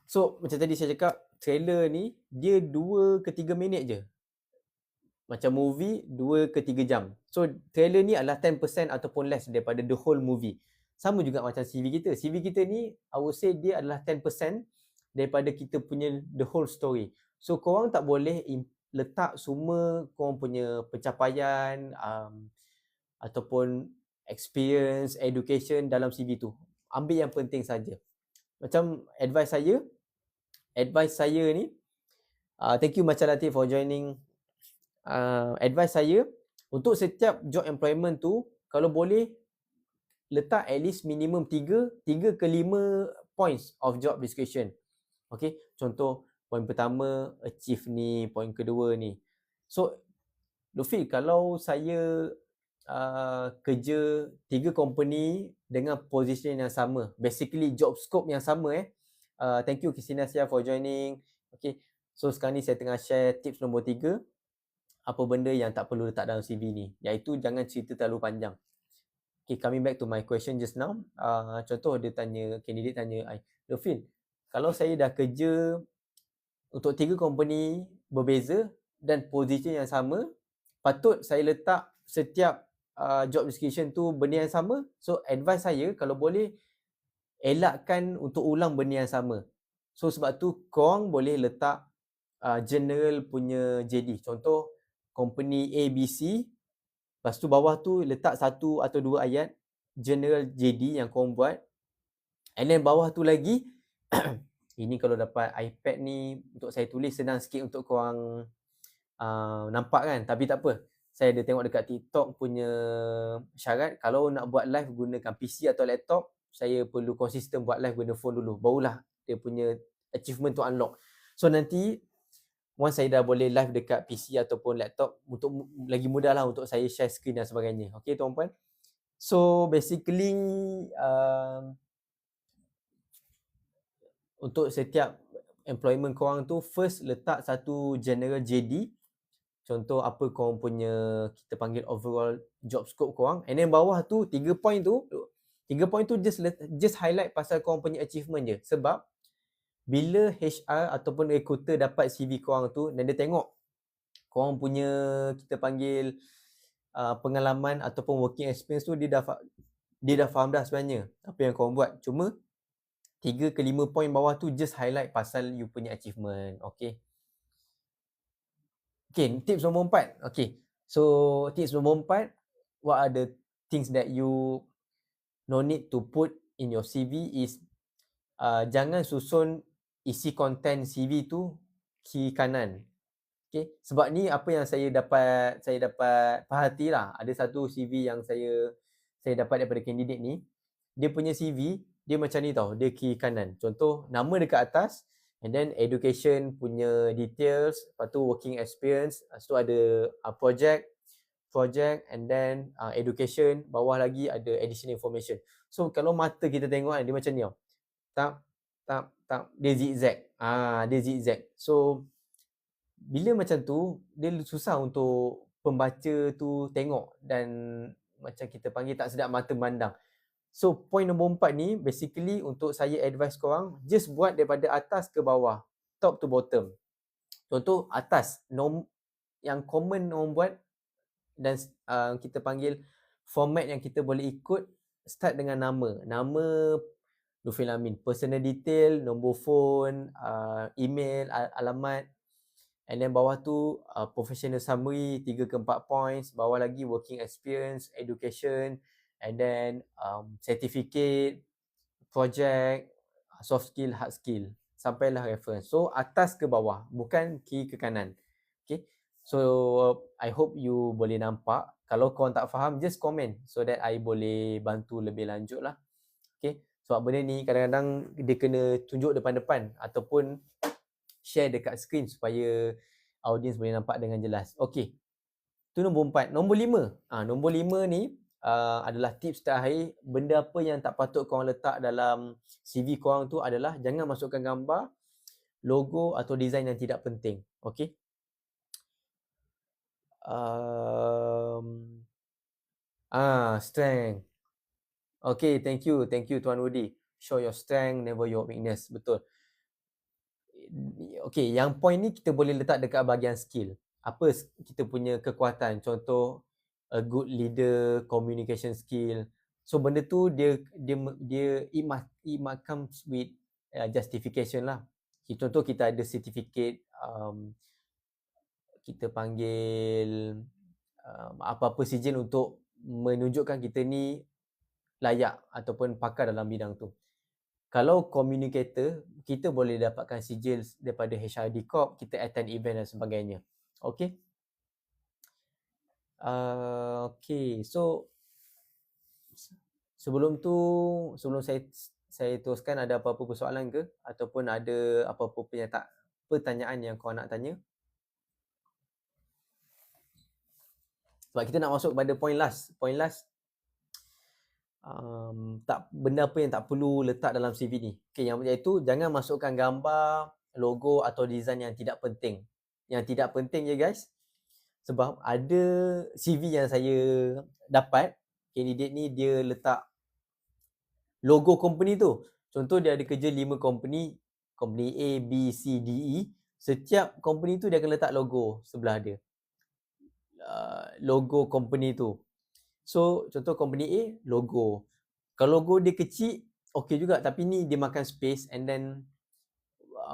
So macam tadi saya cakap, trailer ni dia 2 ke 3 minit je. Macam movie 2 ke 3 jam. So trailer ni adalah 10% ataupun less daripada the whole movie. Sama juga macam CV kita. CV kita ni I would say dia adalah 10% daripada kita punya the whole story. So korang tak boleh letak semua korang punya pencapaian ataupun experience, education dalam CV tu. Ambil yang penting saja. Macam advice saya ni, thank you Macam Latif for joining. Advice saya untuk setiap job employment tu, kalau boleh letak at least minimum 3 ke 5 points of job description. Okay, contoh point pertama achieve ni, point kedua ni. So Lufi, kalau saya kerja 3 company dengan position yang sama, basically job scope yang sama thank you Christina Sia for joining. Okay, so sekarang ni saya tengah share tips nombor 3, apa benda yang tak perlu letak dalam CV ni, iaitu jangan cerita terlalu panjang. Okay, coming back to my question just now, contoh candidate tanya, Lufin, kalau saya dah kerja untuk 3 company berbeza dan position yang sama, patut saya letak setiap job description tu benda yang sama? So advice saya, kalau boleh elakkan untuk ulang benda yang sama. So sebab tu korang boleh letak general punya JD. Contoh company ABC, lepas tu bawah tu letak 1 atau 2 ayat general JD yang korang buat, and then bawah tu lagi ini kalau dapat iPad ni untuk saya tulis senang sikit untuk korang nampak kan, tapi tak apa, saya ada tengok dekat TikTok punya syarat, kalau nak buat live gunakan PC atau laptop, saya perlu konsisten buat live guna phone dulu, barulah dia punya achievement tu unlock. So nanti once saya dah boleh live dekat PC ataupun laptop, untuk lagi mudah lah untuk saya share screen dan sebagainya. Okay tuan-puan. So basically untuk setiap employment korang tu, first letak satu general JD. Contoh apa korang punya, kita panggil overall job scope korang. And then bawah tu 3 point tu just highlight pasal korang punya achievement je. Sebab bila HR ataupun recruiter dapat CV korang tu dan dia tengok korang punya, kita panggil pengalaman ataupun working experience tu, dia dah faham dah sebenarnya apa yang korang buat. Cuma 3 ke 5 point bawah tu just highlight pasal you punya achievement. Okay. Okay, tips nombor 4. Okay. So, tips nombor 4, what are the things that you no need to put in your CV is jangan susun isi konten CV tu kiri kanan. Okay. Sebab ni apa yang saya dapat perhati lah. Ada satu CV yang saya dapat daripada kandidat ni. Dia punya CV, dia macam ni tau. Dia kiri kanan. Contoh, nama dekat atas. And then education punya details. Lepas tu working experience. Lepas tu ada project. And then education. Bawah lagi ada additional information. So kalau mata kita tengok kan, dia macam ni tau. Tap. Dia zigzag. Dia zigzag. So bila macam tu, dia susah untuk pembaca tu tengok. Dan macam kita panggil tak sedap mata memandang. So point nombor 4 ni basically untuk saya advise korang, just buat daripada atas ke bawah, top to bottom. Contoh atas, yang common orang buat dan kita panggil format yang kita boleh ikut, start dengan nama Lutfi Amin, personal detail, nombor phone, email, alamat. And then bawah tu professional summary 3 ke 4 points. Bawah lagi working experience, education, and then certificate, project, soft skill, hard skill. Sampailah reference. So atas ke bawah, bukan kiri ke kanan. Okay. So I hope you boleh nampak. Kalau korang tak faham, just comment so that I boleh bantu lebih lanjut lah. Okay. Sebab benda ni kadang-kadang dia kena tunjuk depan-depan ataupun share dekat screen supaya audience boleh nampak dengan jelas. Okey. Tu nombor 4. Nombor 5. Nombor 5 ni adalah tips terakhir. Benda apa yang tak patut korang letak dalam CV korang tu adalah jangan masukkan gambar, logo atau design yang tidak penting. Okey. Strength. Okay, thank you Tuan Rudi. Show your strength, never your weakness. Betul. Okay, yang point ni kita boleh letak dekat bahagian skill. Apa kita punya kekuatan? Contoh, a good leader, communication skill. So benda tu it must come with justification lah. Contoh kita ada certificate, kita panggil apa-apa sijil untuk menunjukkan kita ni layak ataupun pakar dalam bidang tu. Kalau communicator, kita boleh dapatkan sijil daripada HRD Corp, kita attend event dan sebagainya. Okay. Okay, so sebelum saya teruskan, ada apa-apa persoalan ke? Ataupun ada apa-apa pertanyaan yang kau nak tanya? Sebab kita nak masuk kepada point last. Benda apa yang tak perlu letak dalam CV ni. Okay, yang iaitu jangan masukkan gambar, logo atau design yang tidak penting. Yang tidak penting je guys. Sebab ada CV yang saya dapat, candidate ni dia letak logo company tu. Contoh dia ada kerja 5 company A, B, C, D, E. Setiap company tu dia akan letak logo sebelah dia. Logo company tu. So, contoh company A, logo. Kalau logo dia kecil, okey juga. Tapi ni dia makan space and then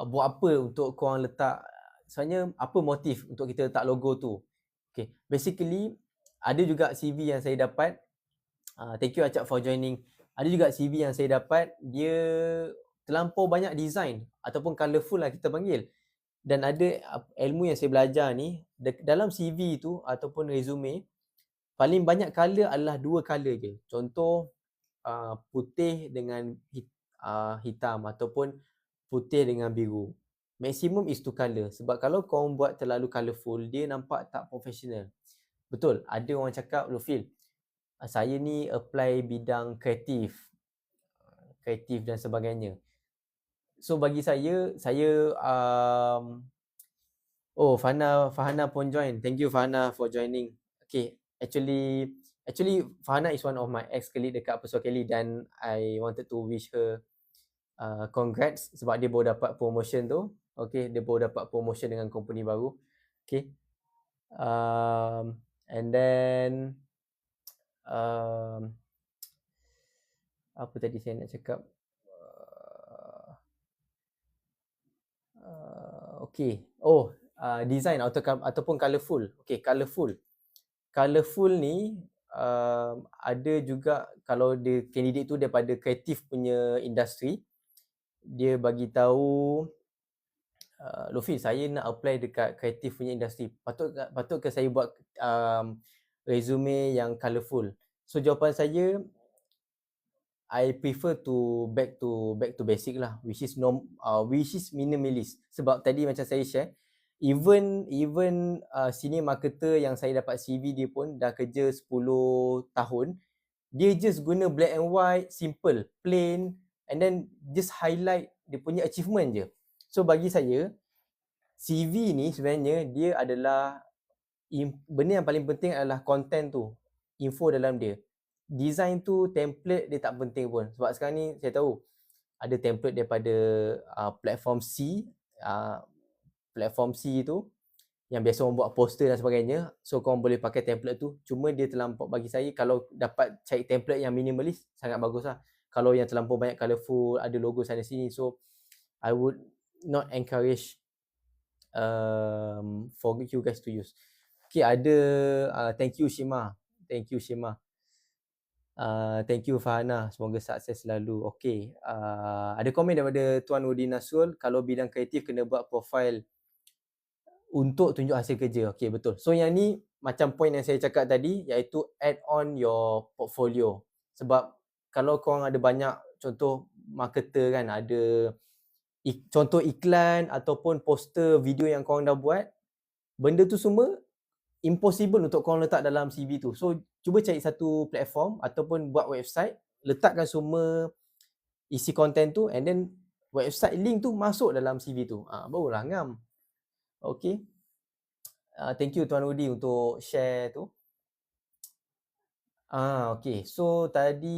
buat apa untuk korang letak, sebenarnya apa motif untuk kita letak logo tu. Okay, basically, ada juga CV yang saya dapat. Thank you Acap for joining. Ada juga CV yang saya dapat, dia terlampau banyak design ataupun colourful lah kita panggil. Dan ada ilmu yang saya belajar ni, dalam CV tu ataupun resume, paling banyak colour adalah 2 colour je. Contoh putih dengan hitam ataupun putih dengan biru. Maximum is to colour. Sebab kalau korang buat terlalu colourful, dia nampak tak professional. Betul, ada orang cakap, Lufil, saya ni apply bidang kreatif dan sebagainya. So bagi saya Fahana pun join. Thank you Fahana for joining. Okay, actually Fahana is one of my ex-colleague dekat Persua Kelly dan I wanted to wish her congrats sebab dia baru dapat promotion tu. Okay, dia baru dapat promotion dengan company baru. Okay. And then apa tadi saya nak cakap? Okay. Design ataupun colourful. Okay, colourful ni ada juga kalau dia candidate tu daripada kreatif punya industri, dia bagi tahu Lofi, saya nak apply dekat kreatif punya industri. Patut ke saya buat resume yang colourful? So jawapan saya, I prefer to back to basic lah, which is minimalist. Sebab tadi macam saya share, even senior marketer yang saya dapat CV dia pun dah kerja 10 tahun, dia just guna black and white, simple, plain, and then just highlight dia punya achievement je. So bagi saya, CV ni sebenarnya dia adalah benda yang paling penting adalah content tu, info dalam dia. Design tu, template dia tak penting pun. Sebab sekarang ni saya tahu ada template daripada platform C. Platform C tu yang biasa orang buat poster dan sebagainya. So korang boleh pakai template tu. Cuma dia terlampau, bagi saya kalau dapat cari template yang minimalist, sangat bagus lah. Kalau yang terlampau banyak colourful, ada logo sana sini, so I would not encourage for you guys to use. Okay, ada thank you Shima. Thank you Fahana, semoga sukses selalu. Okay, ada komen daripada Tuan Udin Nasul, kalau bidang kreatif kena buat profile untuk tunjuk hasil kerja. Okay, betul. So yang ni macam point yang saya cakap tadi, iaitu add on your portfolio. Sebab kalau korang ada banyak, contoh marketer kan, ada contoh iklan ataupun poster video yang korang dah buat, benda tu semua impossible untuk korang letak dalam CV tu. So cuba cari satu platform ataupun buat website, letakkan semua isi konten tu, and then website link tu masuk dalam CV tu. Barulah ngam. Okay. Thank you Tuan Rudi untuk share tu. Okay. So tadi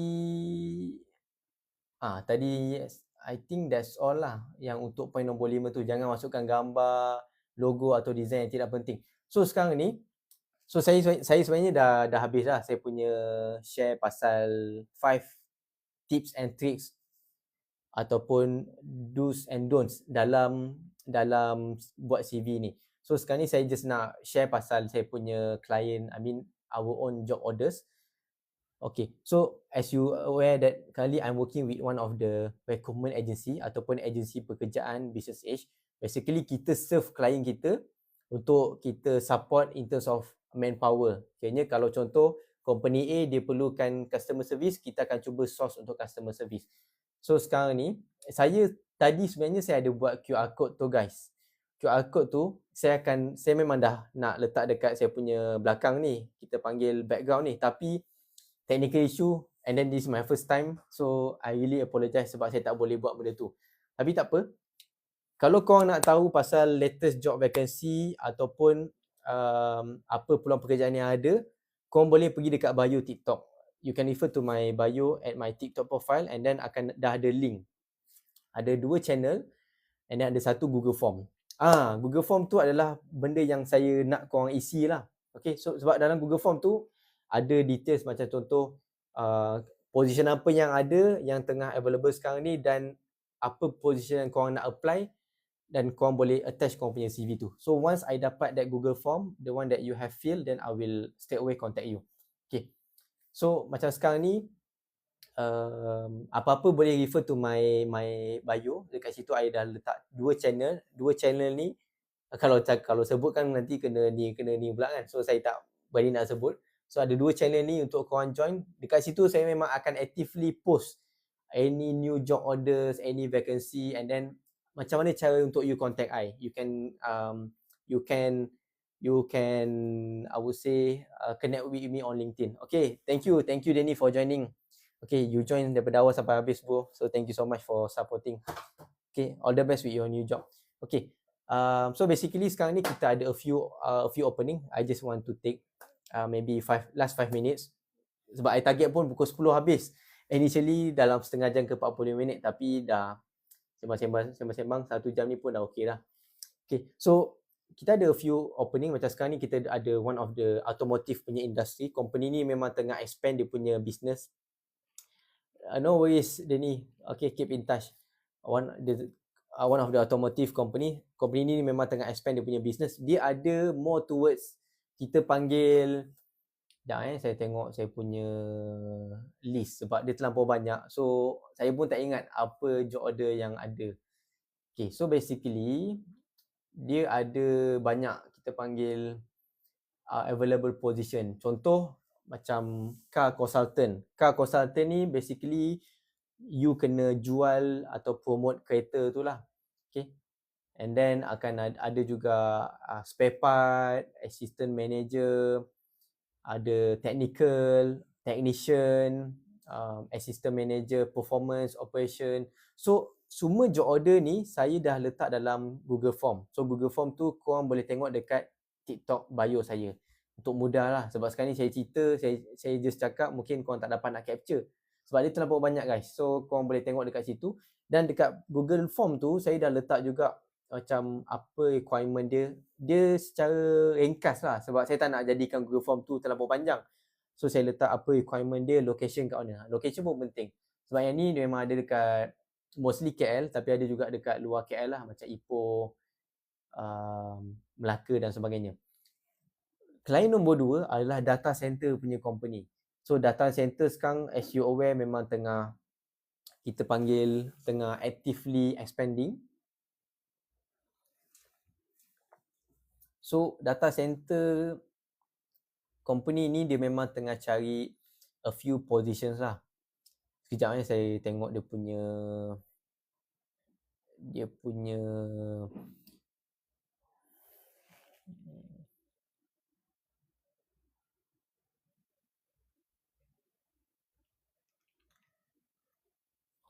yes, I think that's all lah yang untuk point nombor 5 tu. Jangan masukkan gambar, logo atau design yang tidak penting. So sekarang ni, so saya sebenarnya dah habis lah saya punya share pasal 5 tips and tricks ataupun do's and don'ts dalam buat CV ni. So sekarang ni saya just nak share pasal saya punya client, our own job orders. Okay, so as you aware that currently I'm working with one of the recruitment agency ataupun agensi pekerjaan Business Edge. Basically kita serve client kita untuk kita support in terms of manpower. Kayaknya kalau contoh company A dia perlukan customer service, kita akan cuba source untuk customer service. So sekarang ni tadi sebenarnya saya ada buat QR code tu guys. QR code tu saya memang dah nak letak dekat saya punya belakang ni, kita panggil background ni, tapi technical issue, and then this is my first time, so I really apologize sebab saya tak boleh buat benda tu. Tapi tak apa, kalau korang nak tahu pasal latest job vacancy ataupun apa peluang pekerjaan yang ada, korang boleh pergi dekat bio TikTok. You can refer to my bio at my TikTok profile, and then dah ada link. Ada 2 channel, and then ada 1 Google Form. Google Form tu adalah benda yang saya nak korang isi lah. Okay, so sebab dalam Google Form tu ada details macam contoh position apa yang ada, yang tengah available sekarang ni, dan apa position yang korang nak apply, dan korang boleh attach korang punya CV tu. So once I dapat that Google Form, the one that you have filled, then I will straight away contact you. Okay, so macam sekarang ni apa-apa boleh refer to my bio. Dekat situ I dah letak 2 channel ni. Kalau sebutkan nanti kena ni pula kan, so saya tak berani nak sebut. So ada 2 channel ni untuk korang join. Dekat situ saya memang akan actively post any new job orders, any vacancy, and then macam mana cara untuk you contact I. You can I would say connect with me on LinkedIn. Okay, thank you Danny for joining. Okay, you join daripada awal sampai habis bro, so thank you so much for supporting. Okay, all the best with your new job. Okay, so basically sekarang ni kita ada a few opening. I just want to take maybe last 5 minutes sebab I target pun pukul 10 habis. Initially dalam setengah jam ke 45 minit, tapi dah sembang-sembang 1 jam ni pun dah okey dah. Okay, so kita ada a few opening. Macam sekarang ni kita ada one of the automotive punya industry. Company ni memang tengah expand dia punya business. No worries Danny. Okay, keep in touch. One of the automotive company ni memang tengah expand dia punya business. Dia ada more towards, kita panggil, saya tengok saya punya list sebab dia terlampau banyak. So saya pun tak ingat apa job order yang ada. Okay, so basically dia ada banyak kita panggil available position. Contoh macam car consultant. Car consultant ni basically you kena jual atau promote kereta tu lah. Okay. And then akan ada juga spare part, assistant manager, ada technician, assistant manager, performance, operation. So semua job order ni saya dah letak dalam Google Form. So Google Form tu korang boleh tengok dekat TikTok bio saya. Untuk mudah lah. Sebab sekarang ni saya cerita, saya just cakap, mungkin korang tak dapat nak capture. Sebab dia terlalu banyak guys. So korang boleh tengok dekat situ. Dan dekat Google Form tu saya dah letak juga macam apa requirement dia. Dia secara ringkas lah. Sebab saya tak nak jadikan Google Form tu terlalu panjang. So saya letak apa requirement dia, location kat mana. Location pun penting. Sebab yang ni dia memang ada dekat mostly KL, tapi ada juga dekat luar KL lah. Macam Ipoh, Melaka dan sebagainya. Klien nombor 2 adalah data center punya company. So data center sekarang as you aware memang tengah actively expanding. So data center company ni dia memang tengah cari a few positions lah. Sekejap saya tengok dia punya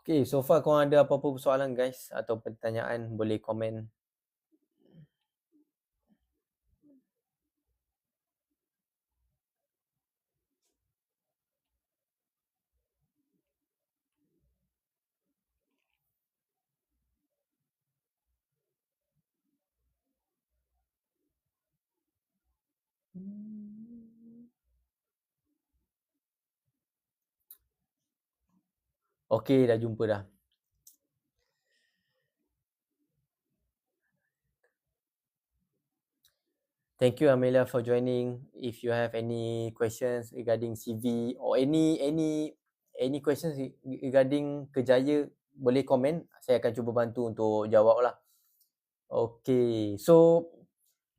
Okay, so far korang ada apa-apa soalan guys atau pertanyaan, boleh komen. Okay, dah jumpa dah. Thank you Amelia for joining. If you have any questions regarding CV or any questions regarding Kejaya, boleh komen. Saya akan cuba bantu untuk jawab lah. Okay, so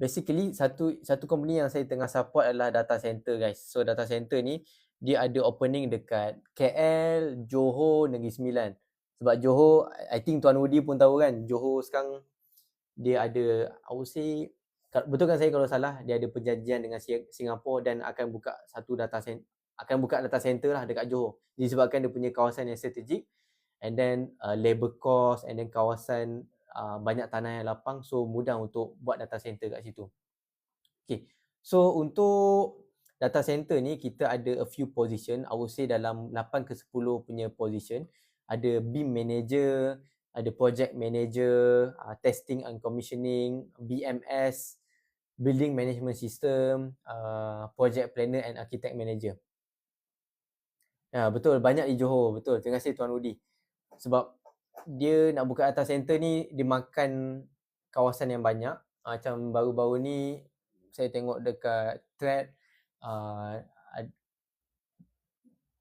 basically satu company yang saya tengah support adalah data center guys. So data center ni dia ada opening dekat KL, Johor, Negeri Sembilan. Sebab Johor, I think Tuan Udi pun tahu kan, Johor sekarang dia ada, I would say, betulkan saya kalau salah, dia ada perjanjian dengan Singapura dan akan buka data center lah dekat Johor. Disebabkan dia punya kawasan yang strategik, and then labor cost, and then kawasan banyak tanah yang lapang, so mudah untuk buat data center kat situ. Okay, so untuk data center ni kita ada a few position, I would say dalam 8 ke 10 punya position. Ada BIM manager, ada project manager, testing and commissioning, BMS, building management system, project planner and architect manager. Ya, betul, banyak di Johor, betul. Terima kasih Tuan Rudi. Sebab dia nak buka data center ni, dia makan kawasan yang banyak. Macam baru-baru ni saya tengok dekat thread,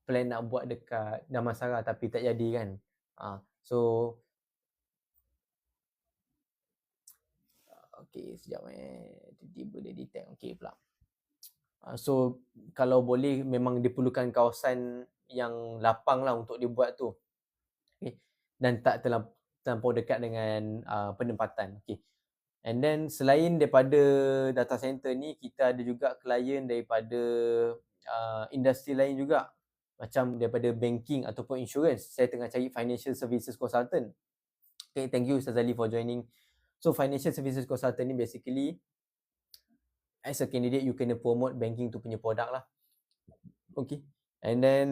plan nak buat dekat Damansara tapi tak jadi kan. So okay, sekejap tiba-tiba dia detect okay pula. So kalau boleh memang diperlukan kawasan yang lapang lah untuk dibuat tu. Okay. Dan tak terlampau dekat dengan penempatan. Okay. And then selain daripada data center ni, kita ada juga klien daripada industri lain juga. Macam daripada banking ataupun insurance. Saya tengah cari financial services consultant. Okay, thank you Ustaz Ali for joining. So financial services consultant ni basically, as a candidate, you kena promote banking tu punya produk lah. Okay. And then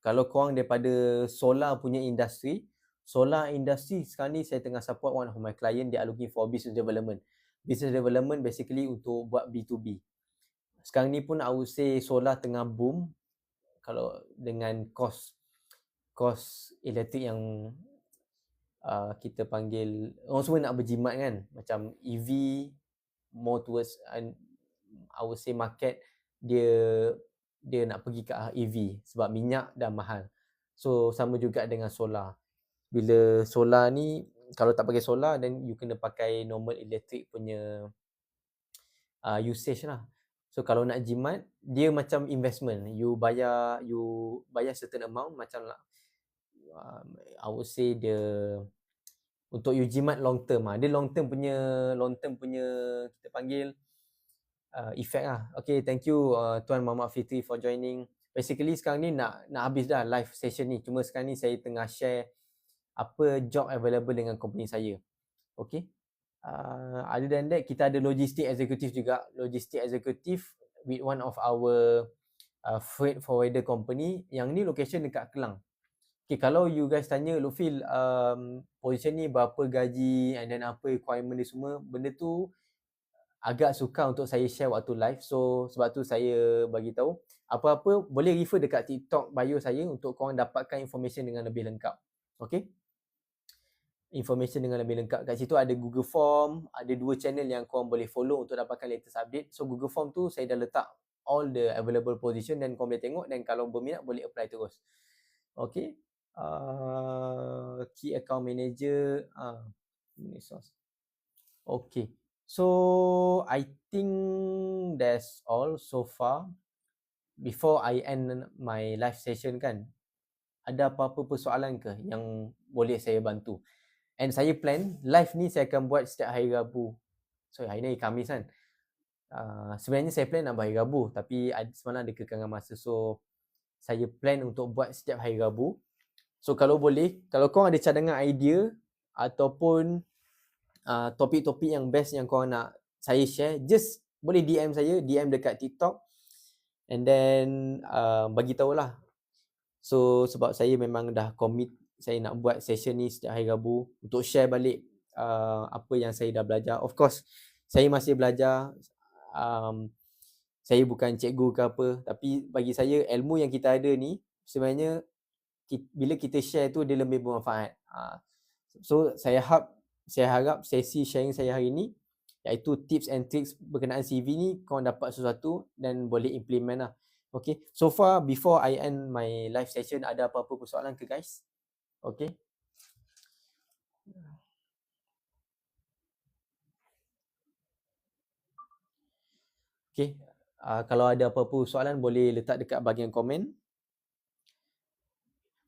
kalau korang daripada solar punya industri, sekarang ni saya tengah support one of my client, they are looking for business development. Business development basically untuk buat B2B. Sekarang ni pun I would say solar tengah boom kalau dengan kos elektrik yang kita panggil, orang semua nak berjimat kan, macam EV more towards I would say market dia nak pergi ke arah EV sebab minyak dah mahal. So sama juga dengan solar. Bila solar ni, kalau tak pakai solar, then you kena pakai normal electric punya usage lah. So kalau nak jimat, dia macam investment. You bayar certain amount, macam I would say untuk you jimat long term. Dia long term punya kita panggil effect lah. Okay, thank you Tuan Muhammad Fitri for joining. Basically sekarang ni nak habis dah live session ni. Cuma sekarang ni saya tengah share apa job available dengan company saya. Okay. Other than that, kita ada logistic executive juga. Logistic executive with one of our freight forwarder company. Yang ni location dekat Kelang. Okay, kalau you guys tanya, Lufil, position ni berapa gaji and then apa requirement dia semua, benda tu agak sukar untuk saya share waktu live. So sebab tu saya bagi tahu, apa-apa boleh refer dekat TikTok bio saya untuk korang dapatkan information dengan lebih lengkap. Okay, information dengan lebih lengkap. Kat situ ada Google Form, ada 2 channel yang korang boleh follow untuk dapatkan latest update. So Google Form tu saya dah letak all the available position dan korang boleh tengok, dan kalau berminat boleh apply terus. Okay, key account manager, okay. So I think that's all so far. Before I end my live session kan, ada apa-apa persoalan ke yang boleh saya bantu? And saya plan live ni saya akan buat setiap hari Rabu. Sorry, hari ni Khamis kan. Sebenarnya saya plan nak buat hari Rabu, tapi semalam ada kekangan masa. So saya plan untuk buat setiap hari Rabu. So kalau boleh, kalau korang ada cadangan idea ataupun topik-topik yang best yang korang nak saya share, just boleh DM saya, DM dekat TikTok, and then bagi tahulah. So sebab saya memang dah commit, saya nak buat session ni setiap hari Rabu untuk share balik apa yang saya dah belajar. Of course, saya masih belajar. Saya bukan cikgu ke apa, tapi bagi saya ilmu yang kita ada ni sebenarnya bila kita share tu dia lebih bermanfaat. So saya harap sesi sharing saya hari ni, iaitu tips and tricks berkenaan CV ni, korang dapat sesuatu dan boleh implement lah. Okay, so far before I end my live session, ada apa-apa persoalan ke guys? Okay. Okay, kalau ada apa-apa soalan boleh letak dekat bahagian komen.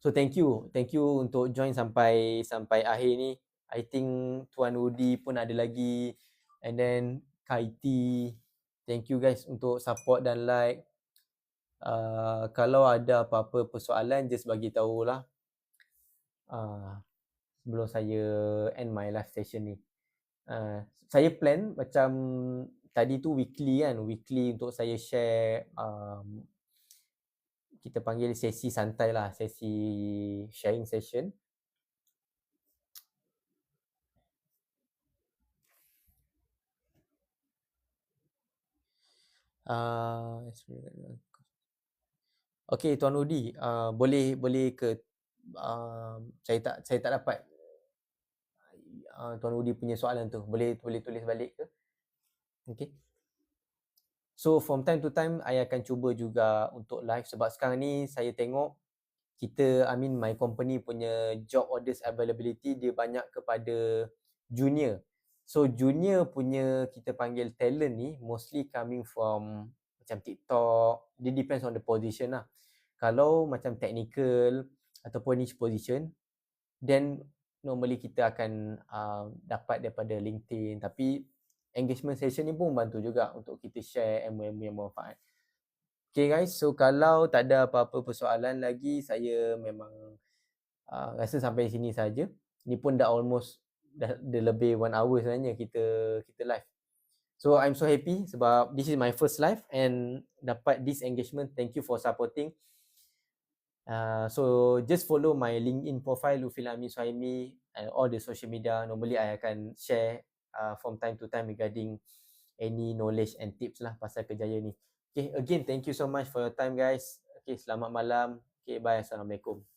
So thank you untuk join sampai akhir ni. I think Tuan Rudi pun ada lagi, and then Kaiti. Thank you guys untuk support dan like. Kalau ada apa-apa persoalan, just bagi tahulah sebelum saya end my live session ni. Saya plan macam tadi tu weekly untuk saya share, kita panggil sesi santai lah, sesi sharing session. Okay, Tuan Rudi, boleh ke saya tak dapat Tuan Rudi punya soalan tu. Boleh tulis balik ke? Okay. So from time to time I akan cuba juga untuk live, sebab sekarang ni saya tengok my company punya job orders availability dia banyak kepada junior. So junior punya kita panggil talent ni mostly coming from macam TikTok. Dia depends on the position lah. Kalau macam technical ataupun niche position, then normally kita akan dapat daripada LinkedIn. Tapi engagement session ni pun bantu juga untuk kita share ilmu-ilmu yang bermanfaat. Okay guys, so kalau tak ada apa-apa persoalan lagi, saya memang rasa sampai sini saja. Ni pun dah almost dah lebih 1 hour sebenarnya kita live. So I'm so happy sebab this is my first live and dapat this engagement. Thank you for supporting. So just follow my LinkedIn profile Lufil Amin Suhaimi and all the social media. Normally I akan share from time to time regarding any knowledge and tips lah pasal kerjaya ni. Okay, again thank you so much for your time guys. Okay, selamat malam. Okay, bye. Assalamualaikum.